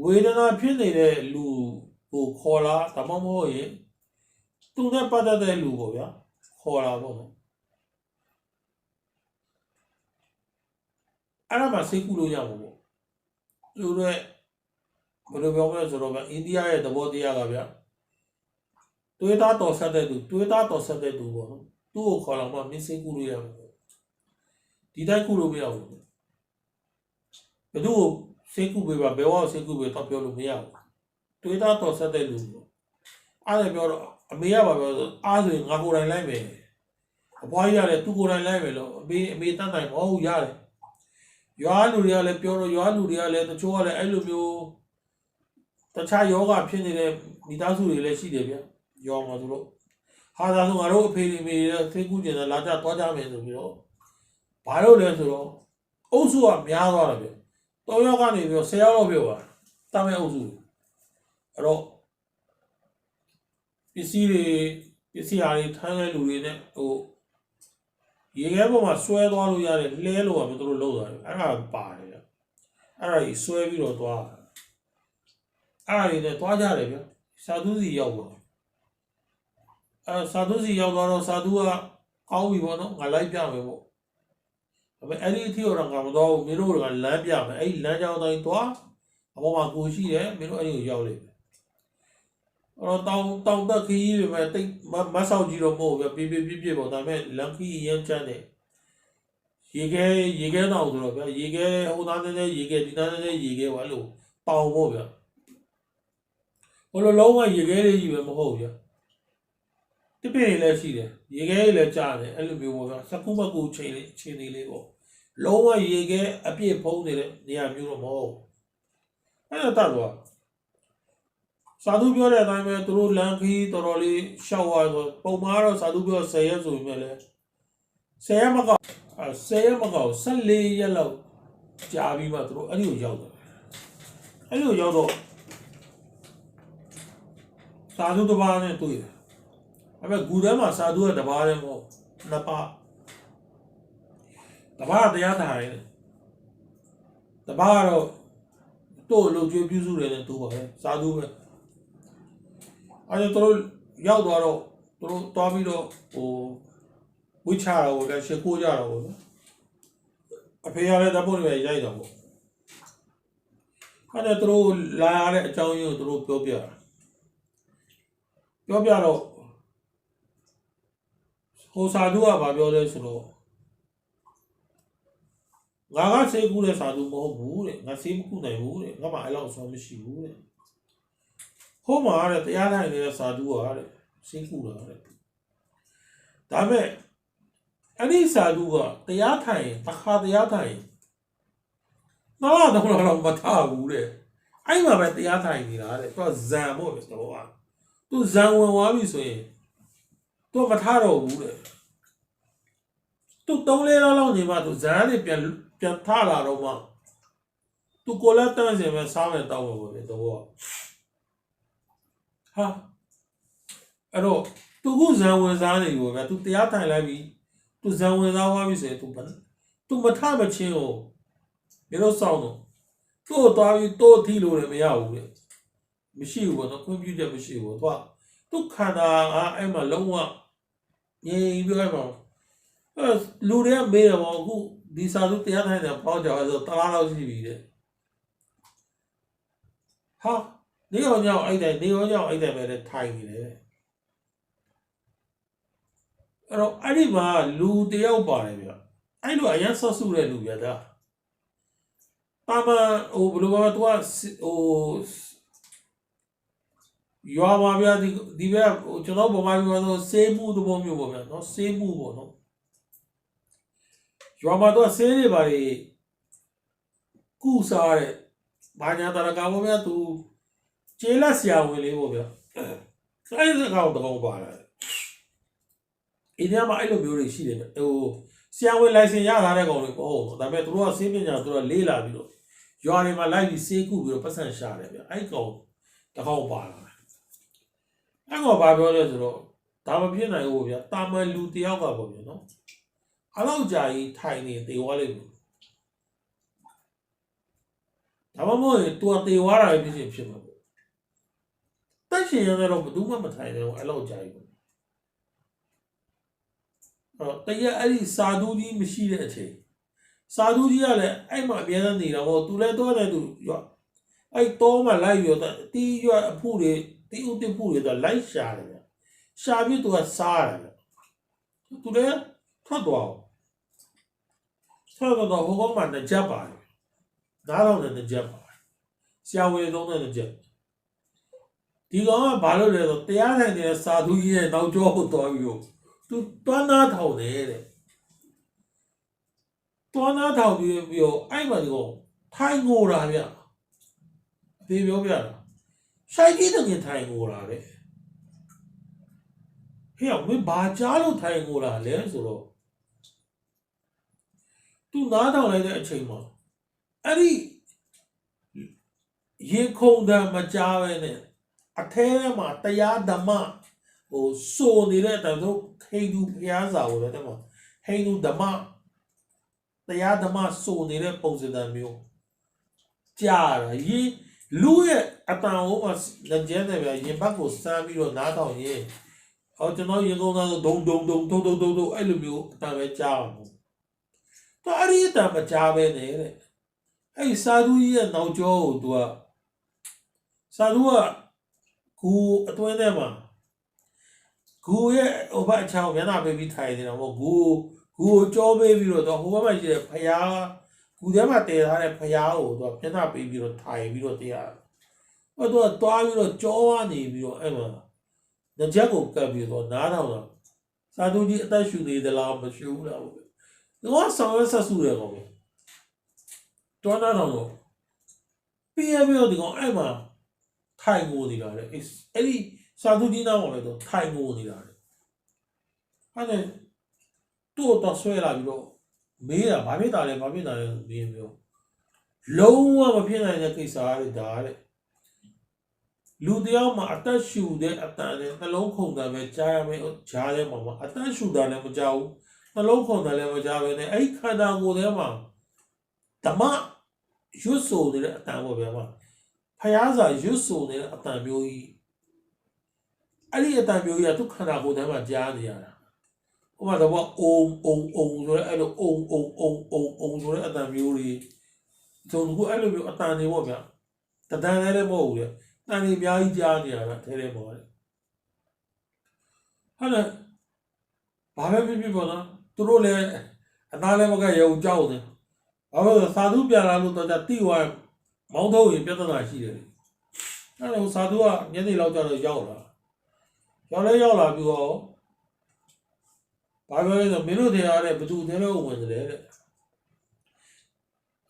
ဝေဒနာဖြစ်နေတဲ့လူကိုခေါ်လာဒါမှမဟုတ်ရင်သူနဲ့ပတ်သက်တဲ့လူပေါ့ဗျာခေါ်လာပေါ့နော်အဲ့ဒါမှစိတ်ကူလို့ရမှာပေါ့သူတို့ဘယ်လိုပြောမလဲဆိုတော့ဗျအိန္ဒိယရဲ့သဘောတရားကဗျာတွေးသားတော်ဆက်တဲ့သူပေါ့နော်သူ့ကိုခေါ်လာမှမင်းစိတ်ကူလို့ရမှာဒီတိုင်းကူလို့မရဘူးဘယ်သူ့ကိုစိတ်ကူပေးပါဘယ်ဝါစိတ်ကူပေးတော့ပြောလို့မရဘူးတွေးသားတော်ဆက်တဲ့လူပေါ့အဲ့ဒါပြောတော့အမေကပါပြောအားဆိုရင်ငါကိုယ်တိုင်လိုက်မယ်အဖွားကြီးကလည်းသူ့ကိုယ်တိုင်လိုက်မယ်လို့အမေတတ်နိုင်မဟုတ်ရတယ်ရွာလူတွေကလည်းပြောတော့ရွာလူတွေကလည်းတချို့ကလည်းအဲ့လိုမျိုးတခြားယောဂဖြစ်နေတဲ့မိသားစုတွေလည်းရှိတယ်ဗျရောမှာသူတို့ဟာသာဆိုငါတို့အဖေတွေမေတွေသိကူးကျင်တယ်လာကြသွားကြမယ်ဆိုပြီးတော့ဘာလို့လဲဆိုတော့အုပ်စုကများသွားတယ်ဗျ3ယောက်ကနေပြီးတော့10ယောက်လောက်ပြောပါတမ်းမဲ့အုပ်စုအဲ့တော့ပစ္စည်းအားတွေထမ်းတဲ့လူတွေနဲ့ဟိုရေခဲပေါ်မှာဆွဲသွားလို့ရတယ်လဲလို့ကမသူတို့လောက်သွားတယ်အဲ့ဒါပါတယ်ဗျအဲ့ဒါကြီးဆွဲပြီးတော့သွားအဲ့ဒါတွေနဲ့သွားကြတယ်ဗျစာသူစီရောက်သွားစာသူစီရောက်သွားတော့စာသူကကောင်းပြီပေါ့နော်ငါလိုက်ပြမယ်ပေါ့ဒါပေမဲ့အဲ့ဒီအထိတော့ငါမသွားဘူးမင်းတို့ကလမ်းပြမယ်အဲ့ဒီလမ်းကြောင်းတိုင်းသွားအပေါ်မှာကိုရှိတယ်မင်းတို့အဲ့ဒီကိုရောက်လိမ့်မယ်အဲ့တော့တောင်တက်ခီးတွေပဲတိတ်မဆောက်ကြည့်တော့မဟုတ်ဘူးပြပြပေါ့ဒါပေမဲ့လမ်းခီးရမ်းချမ်းတယ်ရေခဲတောင်ဆိုတော့ဗျရေခဲဟိုသားတဲ့ရေခဲဒီသားတဲ့ရေခဲပါလို့တောင်ပေါ့ဗျဟိုလိုလုံးဝရေခဲလေးကြီးပဲမဟုတ်ဗျတပည့်တွေလည်းရှိတယ်ရေခဲတွေလည်းကြားတယ်အဲ့လိုမျိုးပေါ့ဗျစကူမကူချိန်နေလေးပေါ့လုံးဝရေခဲအပြည့်ဖုံးနေတဲ့နေရာမျိုးတော့မဟုတ်အဲ့ဒါတတ်သွား စာသူပြောတဲ့အတိုင်းပဲသူတို့လမ်းခီးတော်တော်လေးရှောက်သွားဆိုပုံမှားတော့စာသူပြော10ရက်ဆိုပေမဲ့လည်း10ရက်မကောက်10ရက်မကောက်14ရက်လောက်ကြာပြီးမှသူတို့အဲ့ဒီကိုရောက်တယ်အဲ့ဒီကိုရောက်တော့စာသူတစ်ပါးနဲ့တွေ့တယ်အဲ့မဲ့ဂူထဲမှာစာသူကတစ်ပါးနဲ့မဟုတ်နှစ်ပါးတစ်ပါးတရားထိုင်တယ်တစ်ပါးကတော့တို့လုံကျွေးပြုစုတယ်နဲ့တူပါပဲစာသူပဲအဲ့တော့တို့ရောက်သွားတော့တို့တွားပြီးတော့ဟိုဝိချာတော့လည်းရှေ့ကိုကြတော့ပေါ့နော်အဖေရလည်းတပုတ်တွေရိုက်တော့ပေါ့အဲ့တော့တို့လာရတဲ့အကြောင်းရင်းကိုတို့ပြောပြတော့ဟိုစာသူကဘာပြောလဲဆိုတော့ငါကစေးကူးတဲ့စာသူမဟုတ်ဘူးတဲ့ငါစေးမကူးနိုင်ဘူးတဲ့ငါမှအဲ့လောက်ဆုံးမရှိဘူးတဲ့ဟိုမှာတဲ့တရားထိုင်နေတဲ့စာသူကတဲ့စေးကူးတာတဲ့ဒါမဲ့အဲ့ဒီစာသူကတရားထိုင်တစ်ခါတရားထိုင်တော့တော့မထားဘူးတဲ့အဲ့မှာပဲတရားထိုင်နေတာတဲ့သူကဇံမို့ပဲတော့ကသူဇံဝင်သွားပြီဆိုရင်သူမထားတော့ဘူးတဲ့သူ3-4လောက်နေမှသူဇံကနေပြန်ထလာတော့မှသူကိုလက်တန်းစင်ပဲစားမယ်တောက်မယ်ပေါ့လေတော့ဟာအဲ့တော့သူကဇံဝင်စားနေပြီဗျာသူတရားထိုင်လိုက်ပြီသူဇံဝင်စားသွားပြီဆိုရင်သူမထမချင်းကိုဘယ်လိုစောင့်တော့သူ့ကိုသွားပြီးတိုးထီလို့လည်းမရဘူးလေမရှိဘူးပေါ့နော်ခွင့်ပြုချက်မရှိဘူးသူခန္ဓာကအဲ့မှာလုံးဝငြိမ်ပြီးအဲ့မှာလူတွေကမေးတယ်ပေါ့အခုဒီစာသူတရားထိုင်တယ်ပေါ့ကြဆိုတလားလောက်ရှိပြီတဲ့ဟာနေရောညောင်းအဲ့တိုင်းပဲထိုင်နေတယ်အဲ့တော့အဲ့ဒီမှာလူတယောက်ပါတယ်ဗျအဲ့လိုအရင်ဆော့စုတဲ့လူဗျဒါတာမဟိုဘယ်လိုပါသူကဟိုရွာမှာဗျဒီဘက်ကျွန်တော်ဗမာပြည်မှာဆိုဆေးမှုသဘောမျိုးပေါ့ဗျာနော်ဆေးမှုပေါ့နော်ရွာမှာတော့ဆေးတွေပါလေကုစားတဲ့ဘာညာတရကပေါ့ဗျာသူကျေးလက်ဆရာဝန်လေးပေါ့ဗျာအဲ့ဒီကောင်တော့ပါလာအိန္ဒိယမှာအဲ့လိုမျိုးတွေရှိတယ်ဟိုဆရာဝန်လိုင်စင်ရထားတဲ့ကောင်တွေပေါ့ဟုတ်ဒါပေမဲ့သူတို့ကဆေးပညာသူတို့လေးလာပြီးတော့ရွာတွေမှာလိုက်ပြီးဆေးကုပြီးတော့ပတ်စံရှာတယ်ဗျအဲ့ကောင်တကောင်ပါလာအဲ့ကောင်ဘာပြောလဲဆိုတော့ဒါမဖြစ်နိုင်ဘူးဗျတာမန်လူတယောက်ကပေါ့ဗျာနော်အဲ့လောက်ကြာကြီးထိုင်နေတေဝါလိမ့်မယ်ဒါမှမဟုတ်ရင်သူကတေဝါတာပဲဖြစ်မှာပေါ့တက်ရှင်ရတော့ဘယ်သူမှမထိုင်နိုင်ဘူးအဲ့လောက်ကြာကြီးပေါ့တရအဲ့ဒီစာသူကြီးမရှိတဲ့အချိန်စာသူကြီးကလည်းအဲ့မှာအများနဲ့နေတာပေါ့သူလည်းတော့တယ်သူရွအဲ့တော့မှလိုက်ရောတီးရွအဖို့တွေတီးဥတိဖို့တွေတော့လိုက်ရှာတယ်ဗျရှာပြီးသူကစားတယ်ဗျသူလည်းထွက်သွားတော့ဟိုကောင်မှနှစ်ချက်ပါတယ်နားတော့နှစ်ချက်ပါတယ်ဆရာဝန်သုံးတဲ့နှစ်ချက်ဒီကောင်ကဘာလို့လဲဆိုတရားထိုင်နေတဲ့စာသူကြီးရဲ့နောက်ကျောကိုသွားပြီးတော့သူတွန်းသားထောင်တယ်တဲ့တွန်းသားထောင်ပြီးတော့အဲ့မှာဒီကောင်ထိုင်ငိုတာဗျအဖေပြောပြတာဆိုင်ကြီးတကယ်ထိုင်ငိုတာတဲ့ဟဲ့မင်းဘာကြားလို့ထိုင်ငိုတာလဲဆိုတော့သူနားထောင်လိုက်တဲ့အချိန်မှာအဲ့ဒီရေခုန်တာမကြားပဲနဲ့အထဲမှာတရားဓမ္မဟိုစိုးနေတဲ့တောင်တို့ဟိန္ဒူဘုရားစာကိုလည်းတဲ့မှာဟိန္ဒူဓမ္မတရားဓမ္မစိုးနေတဲ့ပုံစံမျိုးကြားတာရေလူရဲ့အတန်ဟိုမှာလက်ကျဲတယ်ဗျရင်ဘတ်ကိုစမ်းပြီးတော့နားထောင်ရင်ကျွန်တော်ရင်ကုန်သားဆိုဒုံအဲ့လိုမျိုးအတန်ပဲကြားအောင်တော့အဲ့ဒီအတန်မကြားပဲနဲ့တဲ့အဲ့စာသူကြီးရဲ့နောက်ကျောကိုသူကစာသူကကူအတွင်းထဲမှာကူရဲ့ဟိုဘက်အချောင်းမျက်နှာပေးပြီးထိုင်နေတာပေါ့ကူကိုကြောပေးပြီးတော့ဟိုဘက်မှာရှိတဲ့ဖျားကူထဲမှာတည်ထားတဲ့ဖျားကိုသူကမျက်နှာပေးပြီးတော့ထိုင်ပြီးတော့တရားသူကတွားပြီးတော့ကြောနေပြီးတော့အဲ့မှာလက်ချက်ကိုကပ်ပြီးတော့နားထောင်တာစာသူကြီးအသက်ရှူနေသလားမရှူဘူးလားပေါ့ဒီကဆောင်းရဆက်စုတယ်ကောတွားနားထောင်တော့ပြီးရပြီးတော့ဒီကောင်အဲ့မှာ ထိုင်ငိုနေတာလေအဲ့ဒီစာသူကြီးနားမှာပဲတော့ထိုင်ငိုနေတာလေအဲ့ဒါသူ့တော့ဆွဲလာပြီးတော့မေးတာဘာဖြစ်တာလဲမေးမျိုးလုံးဝမဖြစ်နိုင်တဲ့ကိစ္စတွေဒါတဲ့လူတယောက်မှာအသက်ရှူတဲ့အတန်နဲ့နှလုံးခုန်တာပဲကြားရမယ်ကြားထဲမှာအသက်ရှူတာလည်းမကြောက်ဘူးနှလုံးခုန်တာလည်းမကြောက်ပဲနဲ့အဲ့ခန္ဓာကိုယ်ထဲမှာဓမ္မရွတ်ဆိုနေတဲ့အတန်ပေါ့ဗျာမဖျားစာရွတ်ဆိုနေတဲ့အတန်မျိုးကြီးအဲ့ဒီအတန်မျိုးကြီးကသူ့ခန္ဓာကိုယ်ထဲမှာကြားနေရတာဟိုမှာတော့အုံဆိုရဲအဲ့လိုအုံဆိုရဲအတန်မျိုးတွေကျွန်တော်ကအဲ့လိုမျိုးအတန်တွေပေါ့ဗျာတဒန်းလည်းမဟုတ်ဘူးလေတန်တွေအများကြီးကြားနေရတာထဲပေါ့လေဟုတ်တယ်ဘာပဲဖြစ်ပေါ့နော်သူတို့လည်းအသားလည်းမကရုံကြောက်တယ်ဘာလို့လဲစာသူပြန်လာလို့တော့တိဝါမောင်းထုတ်ရင်ပြဿနာရှိတယ်အဲ့တော့စာသူကညနေလောက်ကျတော့ရောက်လာပြီးတော့ဘာပြောလဲဆိုမင်းတို့တရားတဲ့ဘသူတဲလို့ဝင်တယ်တဲ့အဲ့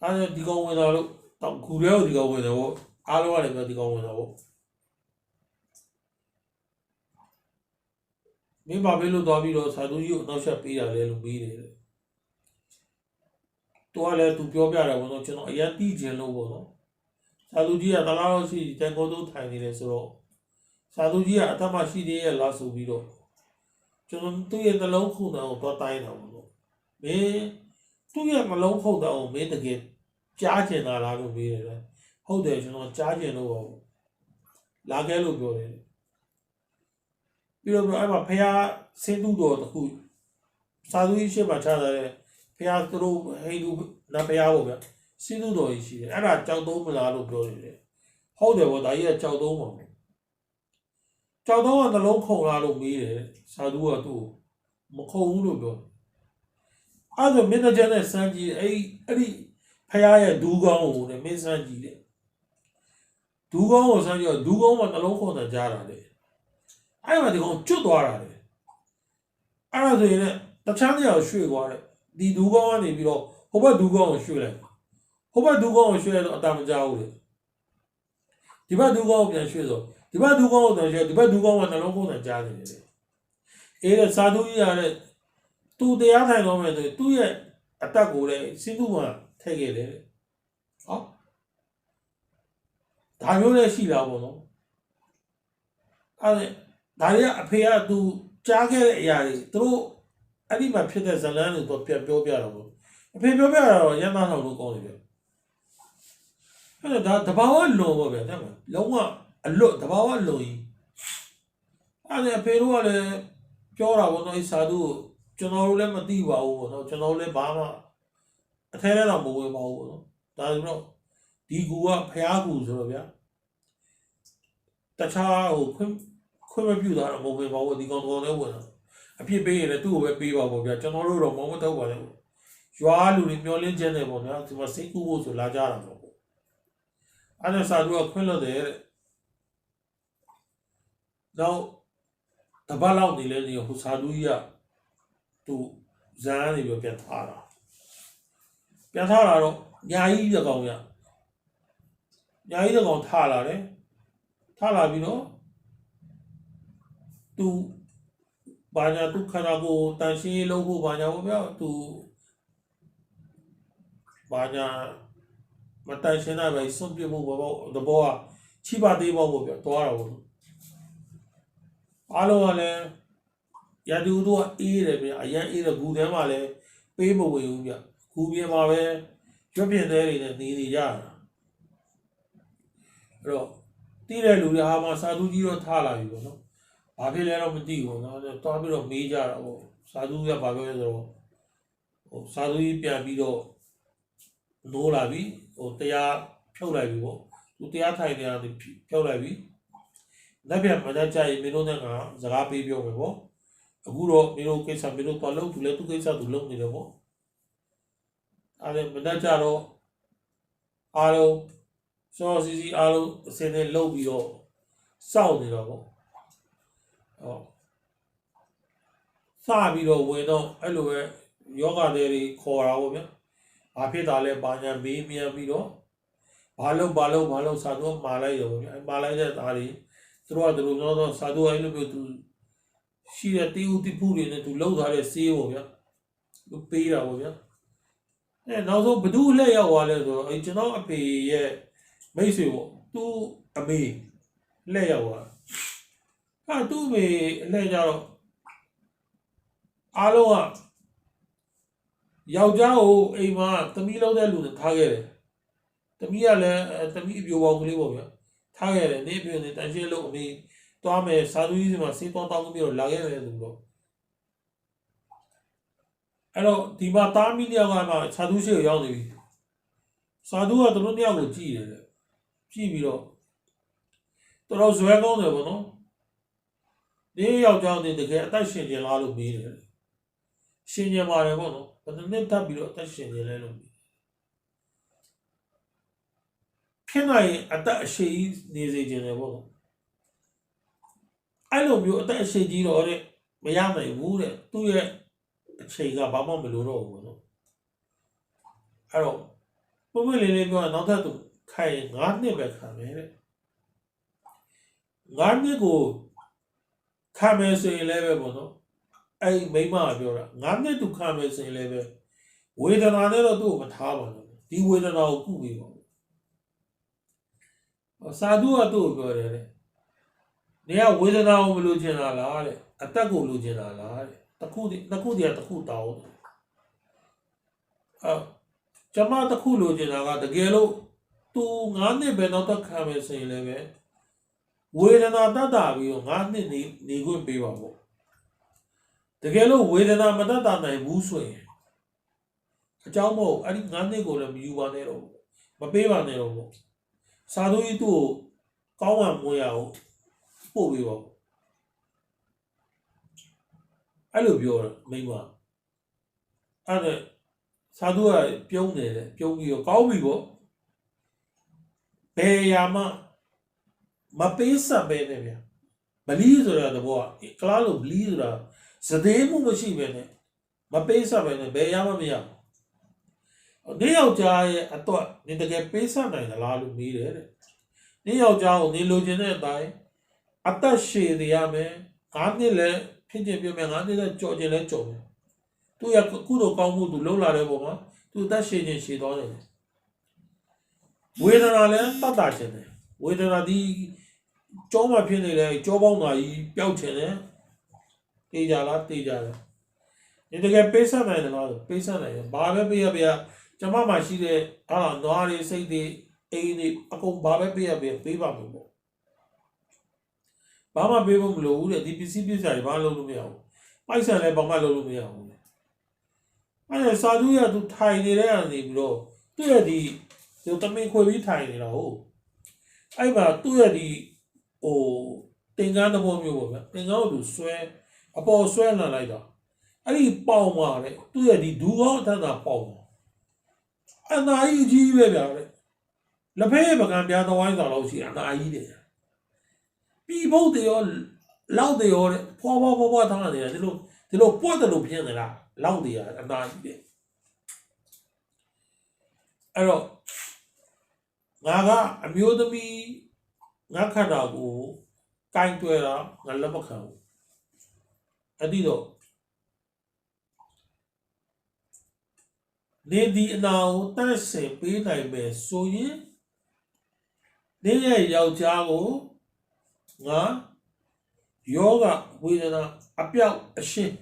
ဒါဒီကောင်ဝင်လာလို့တော့ခူရဲကိုဒီကောင်ဝင်တယ်ပေါ့အားလုံးကလည်းပြောဒီကောင်ဝင်တော့ပေါ့မင်းဘာဖြစ်လို့သွားပြီးတော့စာသူကြီးကိုအနောက်ဆက်ပေးရလဲလို့ပြီးတယ်သူကလည်းသူပြောပြတယ်ဘောနော်ကျွန်တော်အရင်တီးကျင်လို့ပေါ့နော်စာသူကြီးကတလားတော့ရှိတန်ကုန်တို့ထိုင်နေတယ်ဆိုတော့စာသူကြီးကအထက်မှာရှိသေးရဲ့လားဆိုပြီးတော့ကျွန်တော်သူ့ရဲ့နှလုံးခုန်တာကိုတော့တိုင်းတာပေါ့နော်မင်းသူ့ရဲ့နှလုံးခုန်တာကိုမင်းတကယ်ကြားကျင်တာလားလို့မေးတယ်လေဟုတ်တယ်ကျွန်တော်ကြားကျင်လို့ပေါ့လာခဲ့လို့ပြောတယ်ပြီးတော့အဲ့မှာဖះဆင်းသူတော်တခုစာသူကြီးရှေ့မှာချထားတဲ့ဖះသူတို့ဟိန္ဒူနတ်ဖះပေါ့ဗျဆင်းသူတော်ကြီးရှိတယ်အဲ့ဒါကြောက်သုံးမလားလို့ပြောနေတယ်ဟုတ်တယ်ဗောဒါကြီးကကြောက်သုံးပါဘူးကြောက်သုံးကနှလုံးခုန်လာလို့မေးတယ်စာသူကသူ့မခုန်ဘူးလို့ပြောအဲ့ဒါမင်းတို့ကျတဲ့စမ်းကြီးအဲ့ဒီဖះရဲ့ဒူးကောင်းကိုလည်းမင်းစမ်းကြည့်တယ်ဒူးကောင်းကိုစမ်းကြည့်တော့ဒူးကောင်းမှာနှလုံးခုန်တာကြားတာလေအဲ့မှာဒီကောင်ကျွတ်သွားတာလေအဲ့ဒါဆိုရင်လည်းတခြားနေရာကိုရွှေ့သွားတယ်ဒီဒူးကောင်းကနေပြီးတော့ဟိုဘက်ဒူးကောင်းကိုရွှေ့လိုက်ဟိုဘက်ဒူးကောင်းကိုရွှေ့လိုက်တော့အတမကြောက်ဘူးလေဒီဘက်ဒူးကောင်းကိုပြန်ရွှေ့ဆိုဒီဘက်ဒူးကောင်းကိုပြန်ရွှေ့ဒီဘက်ဒူးကောင်းကနှလုံးခုန်တာကြားနေတယ်အေးတဲ့စာသူကြီးရတဲ့သူတရားထိုင်တော့မယ်ဆိုသူ့ရဲ့အတက်ကိုလည်းစင်းသူကထည့်ခဲ့တယ်ဟောဒါမျိုးလည်းရှိတာပေါ့နော်အဲ့ဒါတွေကအဖေကသူကြားခဲ့တဲ့အရာတွေသူတို့အဲ့ဒီမှာဖြစ်တဲ့ဇလန်းတွေကိုပြန်ပြောပြတော့ပေါ့အဖေပြောပြတာတော့ရမ်းသားဆောင်လို့ကောင်းတယ်ဗျအဲ့ဒါတဘာဝလွန်ပေါ့ဗျတဲ့မှာလုံးဝအလွတ်တဘာဝလွန်ကြီးအဲ့ဒါအဖေတို့ကလည်းပြောတာပေါ့နော်အဲ့စာသူကျွန်တော်တို့လည်းမသိပါဘူးပေါ့နော်ကျွန်တော်လည်းဘာမှအထဲထဲတော့မဝင်ပါဘူးပေါ့နော်ဒါဆိုတော့ဒီကူကဖျားကူဆိုတော့ဗျာတခြားဟိုခွင့်မပြုတာတော့မဝင်ပါဘူးဒီကောင်တော်လည်းဝင်တာအပြစ်ပေးရင်လည်းသူ့ကိုပဲပေးပါပေါ့ဗျာကျွန်တော်တို့တော့မဟုတ်တော့ပါဘူးရွာလူတွေမျောလင်းခြင်းတယ်ပေါ့နော်ဒီမှာစိတ်ကူဖို့ဆိုလာကြတာပေါ့အဲ့ဒါစာသူကခွင့်လို့တယ်တဲ့နောက်တပတ်လောက်နေလဲနေဟိုစာသူကြီးကသူဇာန်နေပြီးပြန်ထားတာတော့ညာကြီးတကောင်ညာကြီးတကောင်ထားလာတယ်ထားလာပြီးတော့သူဘာညာသူခန္ဓာကိုယ်တန်ရှင်းလုပ်ဖို့ဘာညာပေါ့ဗျာသူဘာညာမတန်ရှင်းတာပဲစွန့်ပြဖို့ဘောတဘောကချိပါသေးဘောပေါ့ဗျာသွားတာပေါ့အားလုံးကလည်းရာဒီဦးတို့ကအေးတယ်ဗျအရန်အေးတယ်ဂူထဲမှာလည်းပေးမဝင်ဘူးဗျဂူပြင်းမှာပဲရွက်ပြင်းသေးတွေနဲ့နေနေကြတာအဲ့တော့တီးတဲ့လူတွေဟာမှစာသူကြီးတော့ထားလာပြီပေါ့နော်ဘာဖြစ်လဲတော့မသိဘူးနော်သွားပြီးတော့မေးကြတာပေါ့စာသူကဘာပြောလဲဆိုတော့ဟိုစာသူကြီးပြန်ပြီးတော့နိုးလာပြီဟိုတရားဖြုတ်လိုက်ပြီပေါ့သူတရားထိုင်နေတာဖြုတ်လိုက်ပြီလက်ပြန်မတတ်ကြရင်မင်းတို့နဲ့ကစကားပေးပြောမယ်ပေါ့အခုတော့မင်းတို့ကိစ္စမင်းတို့သွားလို့သူလည်းသူကိစ္စသူလုပ်နေတယ်ပေါ့အဲ့ဒါမတတ်ကြတော့အားလုံးစောစီအားလုံးအစင်းနဲ့လှုပ်ပြီးတော့စောင့်နေတော့ပေါ့ဟောစပြီးတော့ဝင်တော့အဲ့လိုပဲယောဂတွေခေါ်တာပေါ့ဗျာဘာဖြစ်တာလဲဘာညာမေးမြန်းပြီးတော့ ဘာလို့စာသူမာလိုက်ရောဗျာမာလိုက်တဲ့သားတွေသူတို့ကသူတို့တော့စာသူအဲ့လိုမျိုးသူရှိတဲ့တီးဦးတီးဖူးတွေနဲ့သူလှုပ်ထားတဲ့စေးပေါ့ဗျာသူပေးတာပေါ့ဗျာနောက်ဆုံးဘသူလက်ရောက်သွားလဲဆိုတော့အဲ့ကျွန်တော်အဖေရဲ့မိတ်ဆွေပေါ့သူအမေလက်ရောက်သွားသူ့အမေအလက်ကြတော့အားလုံးကယောက်ျားကိုအိမ်မှာသမီးလုံးတဲ့လူနဲ့ထားခဲ့တယ်သမီးကလည်းသမီးအပြိုပေါင်းကလေးပေါ့ဗျာထားခဲ့တယ်နေပြိုနေတန်ရှင်းလို့အမေသွားမယ်စာသူကြီးစီမှာစေးတောင်းပြီးတော့လာခဲ့မယ်ဆိုတော့အဲ့တော့ဒီမှာတားမီတယောက်ကမှစာသူရှိကိုရောက်နေပြီစာသူကသူတို့တယောက်ကိုကြည့်တယ်ကြည့်ပြီးတော့တော်ဇွဲကောင်းတယ်ပေါ့နော်ဒီယောက်ျားနေတကယ်အသက်ရှင်ကျင်လားလို့မေးတယ်ရှင်ကျင်ပါတယ်ပေါ့နော်ဘယ်နှစ်တက်ပြီးတော့အသက်ရှင်ကျင်လဲလို့ဖြစ်နိုင်အသက်အရှိကြီးနေစေကျင်တယ်ပေါ့နော်အဲ့လိုမျိုးအသက်အရှိကြီးတော့တဲ့မရနိုင်ဘူးတဲ့သူ့ရဲ့အချိန်ကဘာမှမလိုတော့ဘူးပေါ့နော်အဲ့တော့ပုံမှန်လေးပြောရင်နောက်ထပ်သူခိုင်9နှစ်ပဲခံမယ်တဲ့9နှစ်ကိုခံမယ်ဆိုရင်လည်းပဲပေါ့နော်အဲ့မိမကပြောတာ9နှစ်သူခံမယ်ဆိုရင်လည်းပဲဝေဒနာနဲ့တော့သူ့ကိုမထားပါဘူးဒီဝေဒနာကိုကုပေးပါစာသူကသူ့ကိုပြောတယ်တဲ့နေကဝေဒနာကိုမလိုချင်တာလားတဲ့အသက်ကိုလိုချင်တာလားတဲ့တစ်ခုတည်းတစ်ခုတောင်းကျွန်မတစ်ခုလိုချင်တာကတကယ်လို့သူ9နှစ်ပဲနောက်သက်ခံမယ်ဆိုရင်လည်းပဲဝေဒနာတတ်တာပြီးတော့9နှစ်နေခွင့်ပေးပါပေါ့တကယ်လို့ဝေဒနာမတတ်တာနိုင်ဘူးဆိုရင်အကြောင်းမဟုတ်အဲ့ဒီ9နှစ်ကိုလည်းမယူပါနဲ့တော့မပေးပါနဲ့တော့ပေါ့စာသူကြီးသူ့ကိုကောင်းမှမွေးရအောင်ပို့ပေးပါအဲ့လိုပြောတာမိမအဲ့ဒါစာသူကပြုံးတယ်ပြုံးပြီးတော့ကောင်းပြီပေါ့ဘယ်ရာမှမပေးဆက်ပဲနဲ့ဗျာမလီးဆိုတာတဘောကလားလို့မလီးဆိုတာစသေးမှုမရှိပဲနဲ့မပေးဆက်ပဲနဲ့ဘယ်ရာမှမရဘူးနေယောက်ျားရဲ့အတွက်နေတကယ်ပေးဆက်နိုင်သလားလို့မေးတယ်တဲ့နေယောက်ျားကိုနေလိုချင်တဲ့အတိုင်းအသက်ရှည်ရမယ်9နှစ်လည်းဖြစ်ချင်းပြမယ်9နှစ်လည်းကြော်ချင်းလည်းကြော်မယ်သူရကုသိုလ်ကောင်းမှုသူလှုပ်လာတဲ့ပုံမှာသူအသက်ရှည်ချင်းရှည်သွားတယ်ဝေဒနာလည်းတတ်တာချင်တယ်ဝေဒနာဒီကြောမှာဖြစ်နေတဲ့ကြောပေါင်းသားကြီးပျောက်ချင်တယ်တေးကြလားတေးကြတယ်ဒီတကယ်ပေးဆက်နိုင်တယ်လားပေးဆက်နိုင်တယ်ဘာပဲပေးရပြကျမမှရှိတဲ့ဟာနွားတွေစိတ်တွေအိမ်တွေအကုန်ဘာပဲပေးရပေးပါမယ်ပေါ့ဘာမှပေးဖို့မလိုဘူးတဲ့ဒီပစ္စည်းပစ္စည်းတွေဘာလုပ်လို့မရဘူးပိုက်ဆံလည်းဘာမှလုပ်လို့မရဘူးအဲ့ဒါစာသူရသူထိုင်နေတဲ့အနေပြီးတော့သူ့ရဲ့ဒီတမင်ခွေပြီးထိုင်နေတာဟုတ်အဲ့မှာသူ့ရဲ့ဒီတင်ကားသဘောမျိုးပေါ့ဗျတင်ကားကိုသူဆွဲအပေါ်ဆွဲလာလိုက်တာအဲ့ဒီပေါင်ပါတဲ့သူ့ရဲ့ဒီဒူကောင်းအထက်သာပေါင်အနာကြီးပဲဗျာတဲ့လက်ဖေးပကံပြားသဝိုင်းဆောင်လို့ရှိအနာကြီးတယ်ပြီးဖို့တရောလောက်တရောတဲ့ဖွာဖွာထားနေတယ်ဒီလိုပွက်တယ်လို့ဖြစ်နေတာလောက်တရအနာကြီးတယ်အဲ့တော့ငါကအမျိုးသမီးငါခန္ဓာကိုကိုင်းတွဲတာငါလက်မခံဘူးအဲ့ဒီတော့နေဒီအနာကိုတန့်စင်ပေးနိုင်မယ်ဆိုရင်နေရဲ့ယောက်ျားကိုငါယောဂဝေဒနာအပြောက်အရှင်း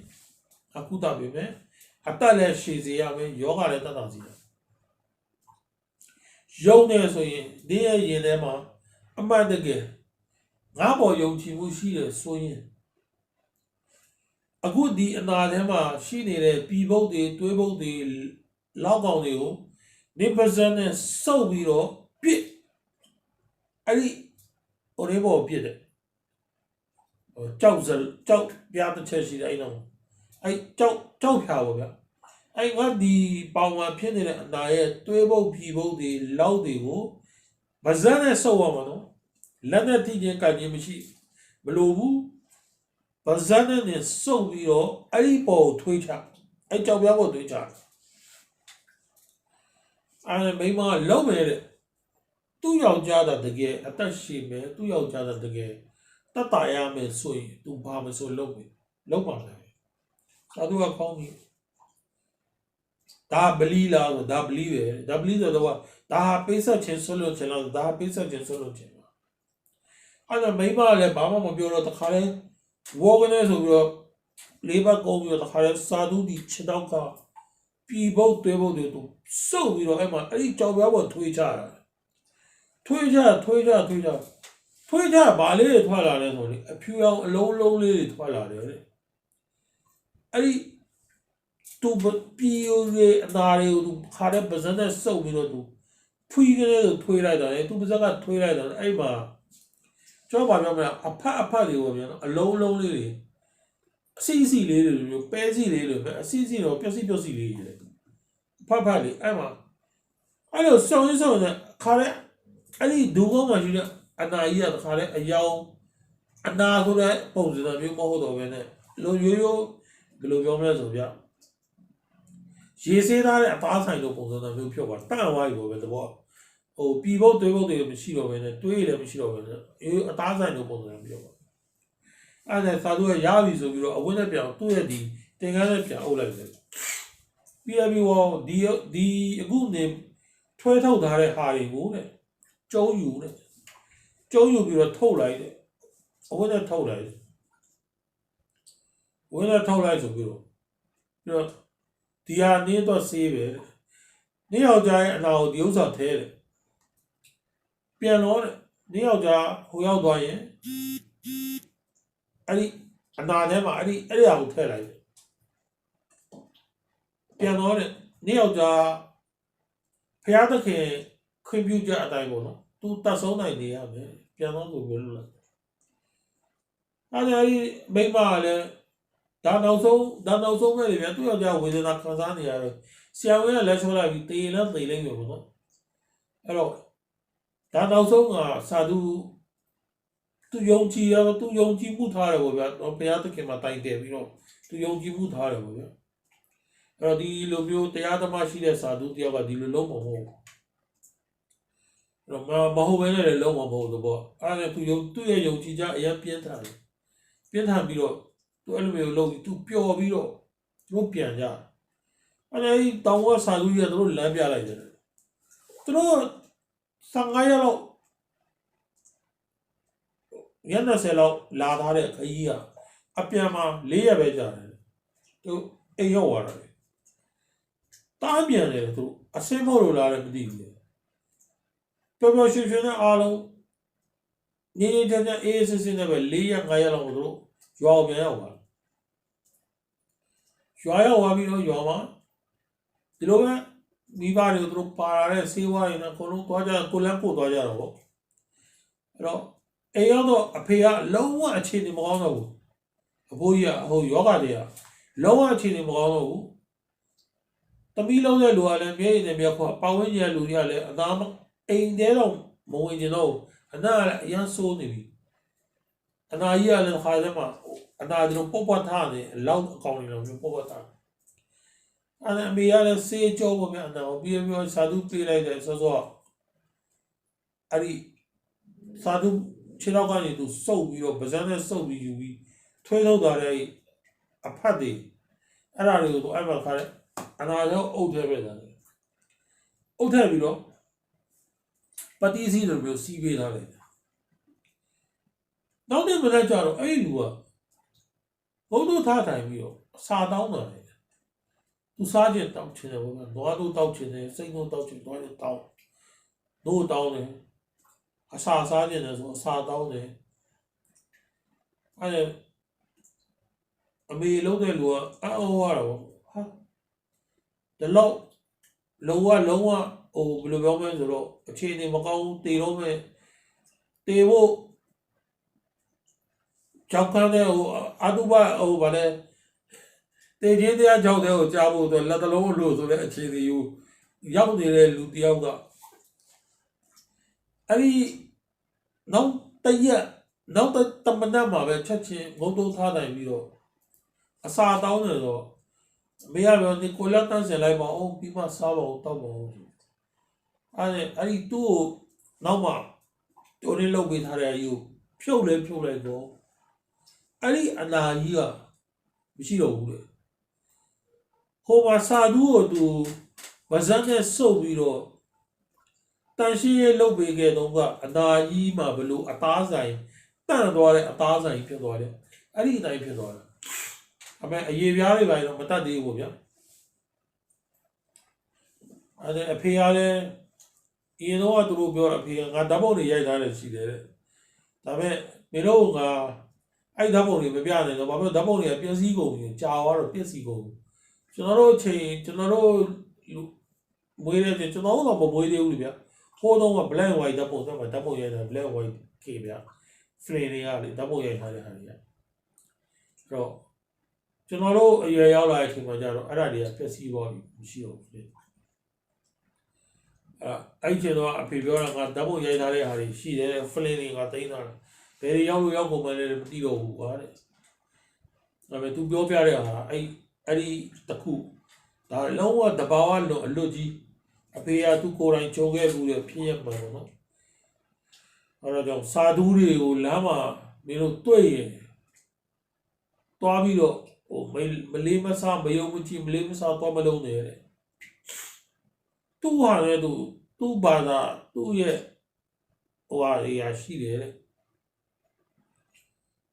အခုတပြီမယ်အတက်လည်းရှည်စေရမယ်ယောဂလည်းတတ်တာစီယုံနေဆိုရင်နေရဲ့ရင်ထဲမှာအမှန်တကယ်ငါပေါ်ယုံကြည်မှုရှိတယ်ဆိုရင်အခုဒီအနာထဲမှာရှိနေတဲ့ပြည်ပုတ်တွေတွေးပုတ်တွေလောက်ကောင်တွေကိုနေပါစနဲ့စုပ်ပြီးတော့ပြစ်အဲ့ဒီဟိုလေးပေါ်ပြစ်တယ်ကြောက်ပြားတစ်ချက်ရှိတယ်အဲ့တော့အဲ့ကြောက်ဖြာပေါ့ဗျအဲ့ငါဒီပေါင်မှာဖြစ်နေတဲ့အနာရဲ့တွေးပုတ်ပြည်ပုတ်တွေလောက်တွေကိုမစမ်းနဲ့စုပ်ရမှာနော်လက်နဲ့ထိချင်းကပ်ခြင်းမရှိမလိုဘူးပါဇက်နဲ့စုပ်ပြီးတော့အဲ့ဒီပေါ်ကိုထွေးချအဲ့ကြောက်ပြားပေါ်ထွေးချအဲ့မိမလုံးမယ်တဲ့ သူ့ယောက်ျားသာတကယ်အသက်ရှည်မယ်သူ့ယောက်ျားသာတကယ်တတ်တာရမယ်ဆိုရင်သူဘာမဆိုလုပ်မယ်လုပ်ပါလေသာသူကကောင်းပြီဒါဗလီလားဆိုဒါဗလီပဲဒါဗလီဆိုတော့ဒါပိဆက်ချင်းဆွလို့ချင်တော့ဒါပိဆက်ချင်းဆွလို့ချင်ပါအဲ့ဒါမိမလည်းဘာမှမပြောတော့တခါလဲဝေါကနေဆိုပြီးတော့လေးဘက်ကုန်းပြီးတော့တခါလဲစာသူဒီခြေတော့ကပြည်ပုတ်သွေးပုတ်တွေသူစုပ်ပြီးတော့အဲ့မှာအဲ့ဒီကြောက်ပြားပေါ်ထွေးချတာထွေးချဘာလေးတွေထွက်လာလဲဆိုလေအဖြူအောင်အလုံးလုံးလေးတွေထွက်လာတယ်တဲ့အဲ့ဒီသူပြည်ရေအနာတွေကိုသူခါတဲ့ပါဇက်နဲ့စုပ်ပြီးတော့သူဖွီးကနေထွေးလိုက်တာလေသူပါဇက်ကထွေးလိုက်တာအဲ့မှာကျောင်းပါပြောမလားအဖတ်တွေကိုပြောအလုံးလုံးလေးတွေအစီလေးတွေမျိုးပဲစီလေးတွေပဲအစီတော့ပျော့စီလေးတွေဖတ်လေအဲ့မှာအဲ့လိုစုံနဲ့ခါတဲ့အဲ့ဒီဒူကုန်းမှာရှိတဲ့အနာကြီးကခါတဲ့အယောင်အနာဆိုတဲ့ပုံစံမျိုးမဟုတ်တော့ဘဲနဲ့လိုရိုးဘယ်လိုပြောမလဲဆိုပြရေဆေးသားတဲ့အသားဆိုင်လိုပုံစံမျိုးဖြစ်သွားတန့်သွားပြီပဲတဘောဟိုပြည်ပုတ်သွေးပုတ်တွေမရှိတော့ဘဲနဲ့တွေးလည်းမရှိတော့ဘဲနဲ့အသားဆိုင်လိုပုံစံမျိုးဖြစ်သွားအဲ့ဒါသာသူကရပြီဆိုပြီးတော့အဝတ်နဲ့ပြောင်းသူ့ရဲ့ဒီတင်ကန်းနဲ့ပြန်အုပ်လိုက်တယ်ပြီးတော့ဒီအခုနေထွဲထုတ်ထားတဲ့ဟာတွေကိုတဲ့ကျုံးယူပြီးတော့ထုတ်လိုက်တယ်အဝတ်နဲ့ထုတ်လိုက်ဝင်းနဲ့ထုတ်လိုက်ဆိုပြီးတော့ဒီဟာနင်းတော့ဆေးပဲနင်းယောက်ျားရဲ့အနာကိုဒီဥစ္စာထဲတယ်ပြန်တော့တဲ့နင်းယောက်ျားဟိုရောက်သွားရင်အဲ့ဒီအနာထဲမှာအဲ့ဒီဟာကိုထည့်လိုက်တယ်ပြန်တော့တဲ့နင်းယောက်ျားဖျားသခင်ခွင့်ပြုချက်အတိုင်းပေါ့နော်သူတတ်ဆုံးနိုင်နေရမယ်ပြန်တော့ကိုပြောလို့လားအဲ့ဒါကြီးမိမကလည်းဒါနောက်ဆုံးပဲလေဗျာသူ့ယောက်ျားဝေဒနာခံစားနေရတယ်ဆရာဝန်ကလက်ချောလိုက်ပြီးတေးလည်းသိလိမ့်မယ်ပေါ့နော်အဲ့တော့ဒါနောက်ဆုံးကစာသူယုံကြည်မှုထားတယ်ပေါ့ဗျာဘုရားသခင်မှာတိုင်တယ်ပြီးတော့သူယုံကြည်မှုထားတယ်ပေါ့ဗျာအဲ့တော့ဒီလိုမျိုးတရားသမားရှိတဲ့စာသူတယောက်ကဒီလိုလုံးမဟုတ်ဘူးအဲ့တော့မဟုတ်ဘဲနဲ့လည်းလုံးမဟုတ်ဘူးပေါ့အဲ့ဒါသူ့ရဲ့ယုံကြည်ချက်အရင်ပြင်းထန်ပြီးတော့သူအဲ့လိုမျိုးလုပ်ပြီးသူပျော်ပြီးတော့သူပြန်ကြအဲ့ဒါကြီးတောင်ဝစာလူကြီးကတို့လမ်းပြလိုက်တယ်သူတို့15ရက်လောက်ည20လောက်လာထားတဲ့ခကြီးကအပြန်မှာ4ရက်ပဲကြာတယ်သူအိမ်ရောက်သွားတယ်တားပြန်တယ်သူအစင်းမို့လို့လာတယ်မသိဘူးပျော်ပျော်ရွှင်ရွှင်နဲ့အားလုံးငြိမ်ငြိမ်ချမ်းချမ်းအေးစစ်နဲ့ပဲ4ရက်5ရက်လောက်သူတို့ရွာပြန်ရောက်သွားရွာရောက်သွားပြီးတော့ရွာမှာဒီလိုပဲမိဘတွေသူတို့ပါလာတဲ့ဆေးဝါးတွေနဲ့အကုန်လုံးသွားကြကိုလန်းပို့သွားကြတော့ပေါ့အဲ့တော့အိမ်ရောက်တော့အဖေကလုံးဝအခြေအနေမကောင်းတော့ဘူးအဖိုးကြီးကဟိုယောဂတွေကလုံးဝအခြေအနေမကောင်းတော့ဘူးသမီးလုံးတဲ့လူကလည်းမျက်ရည်နဲ့မျက်ခွပတ်ဝန်းကျင်လူတွေကလည်းအသားအိမ်ထဲတော့မဝင်ကျင်တော့အနာကလည်းအရန်ဆိုးနေပြီအနာကြီးကလည်းခါထဲမှာအနာဒီလိုပုတ်ထားတယ်လောက်အကောင်တွေလိုမျိုးပုတ်ထားအဲ့ဒါအမေကလည်းစေးကြောပေါ့ဗျာအနာကိုပြီးစာသူပေးလိုက်တယ်စောအဲ့ဒီစာသူခြေထောက်ကနေသူစုပ်ပြီးတော့ဗဇက်နဲ့စုပ်ပြီးယူပြီးထွေးထုတ်သွားတဲ့အဖတ်တွေအဲ့ဒါတွေကိုသူအဲ့မှာခါတဲ့အနာရောအုပ်ထဲပဲတာအုပ်ထဲပြီးတော့ပတိစီလိုမျိုးစီးပေးထားတယ်နောက်တစ်မနေ့ကျတော့အဲ့ဒီလူကဘုံတို့ထားထိုင်ပြီးတော့စာတောင်းတယ်သူစားကျင်တောက်ချင်တယ်ဘောကနွားတို့တောက်ချင်တယ်စိတ်တို့တောက်ချင်တော့တောင်းတို့တောင်းတယ်အစာစားကျင်တယ်ဆိုအစာတောင်းတယ်အဲ့အမေလုံးတဲ့လူကအော်ရတာပေါ့ဟာဒီလောက်လုံးဝဟိုဘယ်လိုပြောမလဲဆိုတော့အခြေအနေမကောင်းဘူးတေတော့မယ်တေဖို့ကြောက်ကန်းတဲ့ဟိုအတုပဟိုဗါလဲတေချင်းတရားကြောက်တဲ့ကိုကြားဖို့ဆိုလက်တလုံးလို့ဆိုတဲ့အခြေအနေကိုရောက်နေတဲ့လူတယောက်ကအဲ့ဒီနောက်တရက်နောက်တမနက်မှာပဲချက်ချင်းငုံတုံးထားနိုင်ပြီးတော့အစာတောင်းတယ်တော့မေရပြောဒီကိုလာတန်းစင်လိုက်ပါအောင်ပြီးမှစားပါအောင်တောက်ပါအောင်အဲ့ဒီသူ့ကို နောက်မှတော်နေလောက်ပေးထားတဲ့အယူဖြုတ်လဲဖြုတ်လိုက်တော့အဲ့ဒီအနာကြီးကမရှိတော့ဘူးလေဟိုမှာစာသူကိုသူဗဇက်နဲ့စုပ်ပြီးတော့တန်ရှင်းရေးလုပ်ပေးခဲ့တော့ကအနာကြီးမှာဘလို့အသားဆိုင်တန့်သွားတဲ့အသားဆိုင်ဖြစ်သွားတယ်အဲ့ဒီအတိုင်းဖြစ်သွားတယ်အမေအရေးပြားတွေပါတော့မတတ်သေးဘူးဗျာအဲ့ဒါအဖေကလည်းဒီတော့သူတို့ပြောအဖေကငါဓာတ်ပုံတွေရိုက်ထားတယ်ရှိတယ်ဒါပေမဲ့မင်းတို့ကအဲ့ဓာတ်ပုံတွေမပြနိုင်တော့ဘာဖြစ်လို့ဓာတ်ပုံတွေကပြည့်စည်ကုန်ပြီကြာသွားတော့ပြည့်စည်ကုန်ကျွန်တော်တို့အချိန်ကျွန်တော်တို့မွေးတဲ့ကျွန်တော်တို့ကမမွေးသေးဘူးလေဗျာဟိုတော့က black and white ဓာတ်ပုံဆိုမှဓာတ်ပုံရိုက်တာ black and white ခေဗျာ frame တွေကလေဓာတ်ပုံရိုက်ထားတဲ့ဟာတွေကအဲ့တော့ကျွန်တော်တို့အရွယ်ရောက်လာတဲ့အချိန်မှာကျတော့အဲ့ဒါတွေကပြည့်စည်သွားပြီမရှိတော့ဘူးအဲ့ကျတော့အဖေပြောတာကဓာတ်ပုံရိုက်ထားတဲ့ဟာတွေရှိတယ် frame တွေကတိန်းထားတယ်ဘယ်ရောက်လို့ရောက်ကုန်မှလည်းမသိတော့ဘူးကွာတဲ့ဒါပေမဲ့ तू ပြောပြတဲ့ဟာအဲ့ဒီတခုဒါလုံးဝတဘာဝလွတ်အလွတ်ကြီးအဖေက तू ကိုယ်တိုင်ကြုံခဲ့ဘူးလေဖြစ်ရမှာပေါ့နော်အဲ့တော့ကြောင့်စာသူတွေကိုလမ်းမှာမင်းတို့တွေ့ရင်တွားပြီးတော့ဟိုမလေးမစားမယုံမကြည်မလေးမစားတွားမလုံးနဲ့တဲ့သူ့ဟာလည်းသူ့ဘာသာသူ့ရဲ့ဟိုဟာတွေရရှိတယ်တဲ့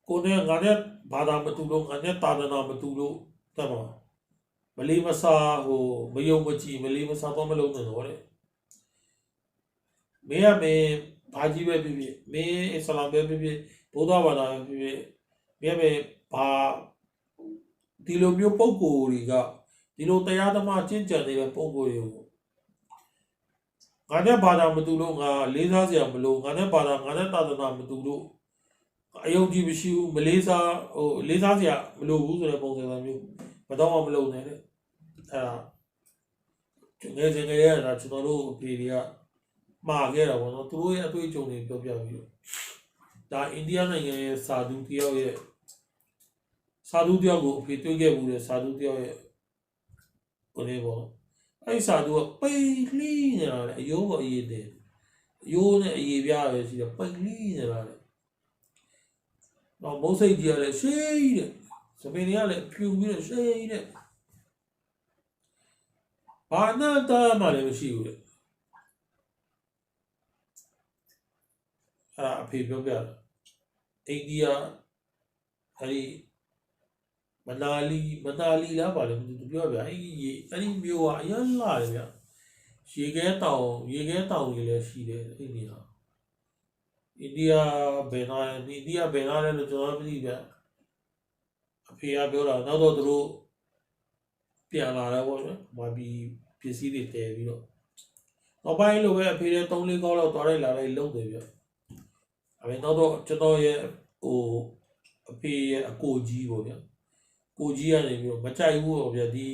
ကိုယ်နဲ့ငါနဲ့ဘာသာမတူလို့ငါနဲ့တာသနာမတူလို့တတ်ပါမလေးမစားဟိုမယုံမကြည်မလေးမစားတော့မလုံးနဲ့တော့တဲ့မင်းကမင်းဘာကြီးပဲဖြစ်ဖြစ်မင်းအစ္စလာမ်ပဲဖြစ်ဖြစ်ဗုဒ္ဓဘာသာပဲဖြစ်ဖြစ်မင်းဘာဒီလိုမျိုးပုံကိုယ်တွေကဒီလိုတရားသမားကျင့်ကြံနေတဲ့ပုံကိုယ်တွေကိုငါနဲ့ဘာသာမတူလို့ငါလေးစားစရာမလိုငါနဲ့ဘာသာငါနဲ့တာသနာမတူလို့အယုံကြည်မရှိဘူးမလေးစားဟိုလေးစားစရာမလိုဘူးဆိုတဲ့ပုံစံမျိုးမတော့မလုပ်နဲ့တဲ့အဲ့ဒါငယ်စဉ်ကလေးကကျွန်တော်တို့အဖေတွေကမှာခဲ့တာပေါ့နော်သူတို့ရဲ့အတွေ့အကြုံတွေပြောပြပြီးတော့ဒါအိန္ဒိယနိုင်ငံရဲ့စာသူတယောက်ရဲ့စာသူတယောက်ကိုအဖေတွေ့ခဲ့မှုတဲ့စာသူတယောက်ရဲ့ဟိုလေးပေါ့အဲ့စာသူကပိန်လှီးနေတာလေအယိုးပေါ်အရေးတယ်အယိုးနဲ့အရေးပြားပဲရှိတယ်ပိန်လှီးနေတာလေတော့မုတ်စိတ်ကြီးကလည်းရှေးကြီးတဲ့စပင်းတွေကလည်းဖြူပြီးတော့ရှေးကြီးတဲ့ဘာနာတာမှလည်းမရှိဘူးတဲ့အဲ့ဒါအဖေပြောပြတယ်အိန္ဒိယအဲ့ဒီမနာလီလားပါလေသူပြောပြအဲ့ဒီမျိုးကအရင်လာတယ်ဗျရေခဲတောင်ကြီးလည်းရှိတယ်အိန္ဒိယဘယ်နာလဲလို့ကျွန်တော်မသိဗျအဖေကပြောတာနောက်တော့သူတို့ပြန်လာတယ်ပေါ့နော်မပြီးပစ္စည်းတွေတည်ပြီးတော့နောက်ပိုင်းလိုပဲအဖေလည်း3-4ခေါက်လောက်သွားလိုက်လာလိုက်လုံးတယ်ဗျအမေနောက်တော့ကျွန်တော်ရဲ့ဟိုအဖေရဲ့အကိုကြီးပေါ့ဗျကိုကြီးကနေပြီးတော့မကြိုက်ဘူးပေါ့ဗျဒီ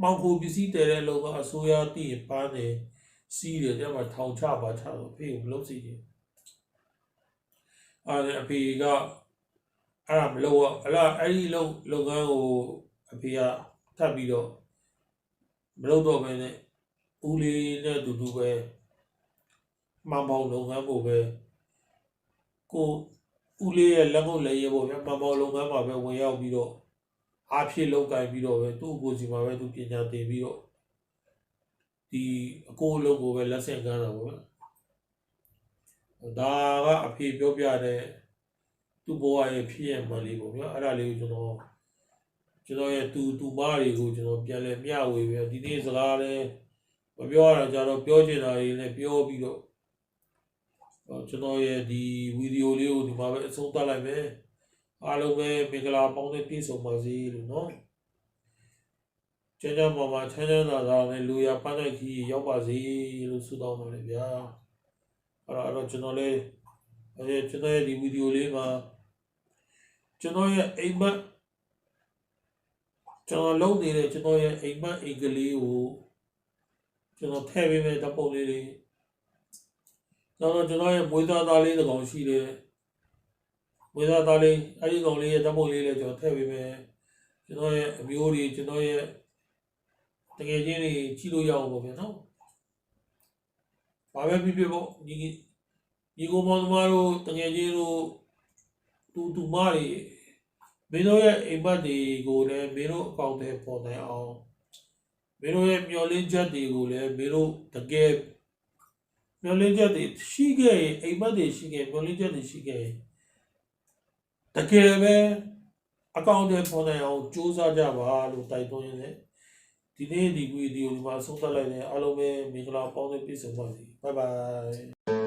မောင်ကိုပစ္စည်းတည်တဲ့လောကအစိုးရတည်ပန်းနေစီးတယ်တဲ့မှာထောင်ချပါချတော့ဖေကိုမလုပ်စီတယ်အဲ့အဖေကအဲ့ဒါမလုပ်တော့အဲ့ဒီလုပ်ငန်းကိုအဖေကထပ်ပြီးတော့မလုပ်တော့ဘဲနဲ့ဦးလေးနဲ့တူတူပဲမှန်ပေါင်းလုပ်ငန်းကိုပဲကိုဦးလေးရဲ့လက်ကုပ်လက်ရပေါ့ဗျာမှန်ပေါင်းလုပ်ငန်းမှာပဲဝင်ရောက်ပြီးတော့အားဖြည့်လုပ်ကိုင်ပြီးတော့ပဲသူ့ကိုယ်စီမှာပဲသူပညာသင်ပြီးတော့ဒီအကိုအလုံးကိုပဲလက်ဆင့်ကမ်းတာပေါ့ဗျာဒါကအဖေပြောပြတဲ့သူ့ဘဝရဲ့ဖြစ်ရမှန်လေးပေါ့ဗျာအဲ့ဒါလေးကိုကျွန်တော်ရဲ့သူမတွေကိုကျွန်တော်ပြန်လဲမျှဝေပြီးဒီနေ့စကားလည်းမပြောရတာကြတော့ပြောချင်တာတွေလည်းပြောပြီးတော့ကျွန်တော်ရဲ့ဒီဗီဒီယိုလေးကိုဒီမှာပဲအဆုံးသတ်လိုက်မယ်အားလုံးပဲမင်္ဂလာပေါင်းနဲ့ပြည့်စုံပါစေလို့နော်ကျန်းကျန်းမာမာချမ်းချမ်းသာသာနဲ့လူရပန်းနိုင်ကြီးရောက်ပါစေလို့ဆုတောင်းပါတယ်ဗျာအဲ့တော့ကျွန်တော်လည်းကျွန်တော်ရဲ့ဒီဗီဒီယိုလေးမှာကျွန်တော်ရဲ့အိမ်မက်ကျွန်တော်လုပ်နေတဲ့ကျွန်တော်ရဲ့အိမ်မက်အိမ်ကလေးကိုကျွန်တော်ထည့်ပေးမယ်ဓာတ်ပုံလေးတွေနောက်တော့ကျွန်တော်ရဲ့မွေးသားလေးတစ်ကောင်ရှိတယ်မွေးသားလေးအဲ့ဒီကောင်လေးရဲ့ဓာတ်ပုံလေးလည်းကျွန်တော်ထည့်ပေးမယ်ကျွန်တော်ရဲ့အမျိုးတွေကျွန်တော်ရဲ့တကယ်ချင်းတွေကြည့်လို့ရအောင်ပေါ့ဗျာနော် ဘာပဲဖြစ်ဖြစ်ပေါ့ဒီကိုမောင်သမားတို့တကယ်ကြီးတို့တူမတွေမင်းတို့ရဲ့အိမ်မက်တွေကိုလည်းမင်းတို့အကောင့်ထဲပေါ်နိုင်အောင်မင်းတို့ရဲ့မျောလင်းချက်တွေကိုလည်းမင်းတို့တကယ်မျောလင်းချက်တွေရှိခဲ့ရင်အိမ်မက်တွေရှိခဲ့မျောလင်းချက်တွေရှိခဲ့ရင်တကယ်ပဲအကောင့်ထဲပေါ်နိုင်အောင်စူးစမ်းကြပါလို့တိုက်တွန်းရင်းနဲ့ဒီနေ့ဒီဗီဒီယိုဒီမှာဆုံးသက်လိုက်တဲ့အားလုံးပဲမင်္ဂလာပေါင်းတဲ့ပြည့်စုံပါစေဘိုင်ဘိုင်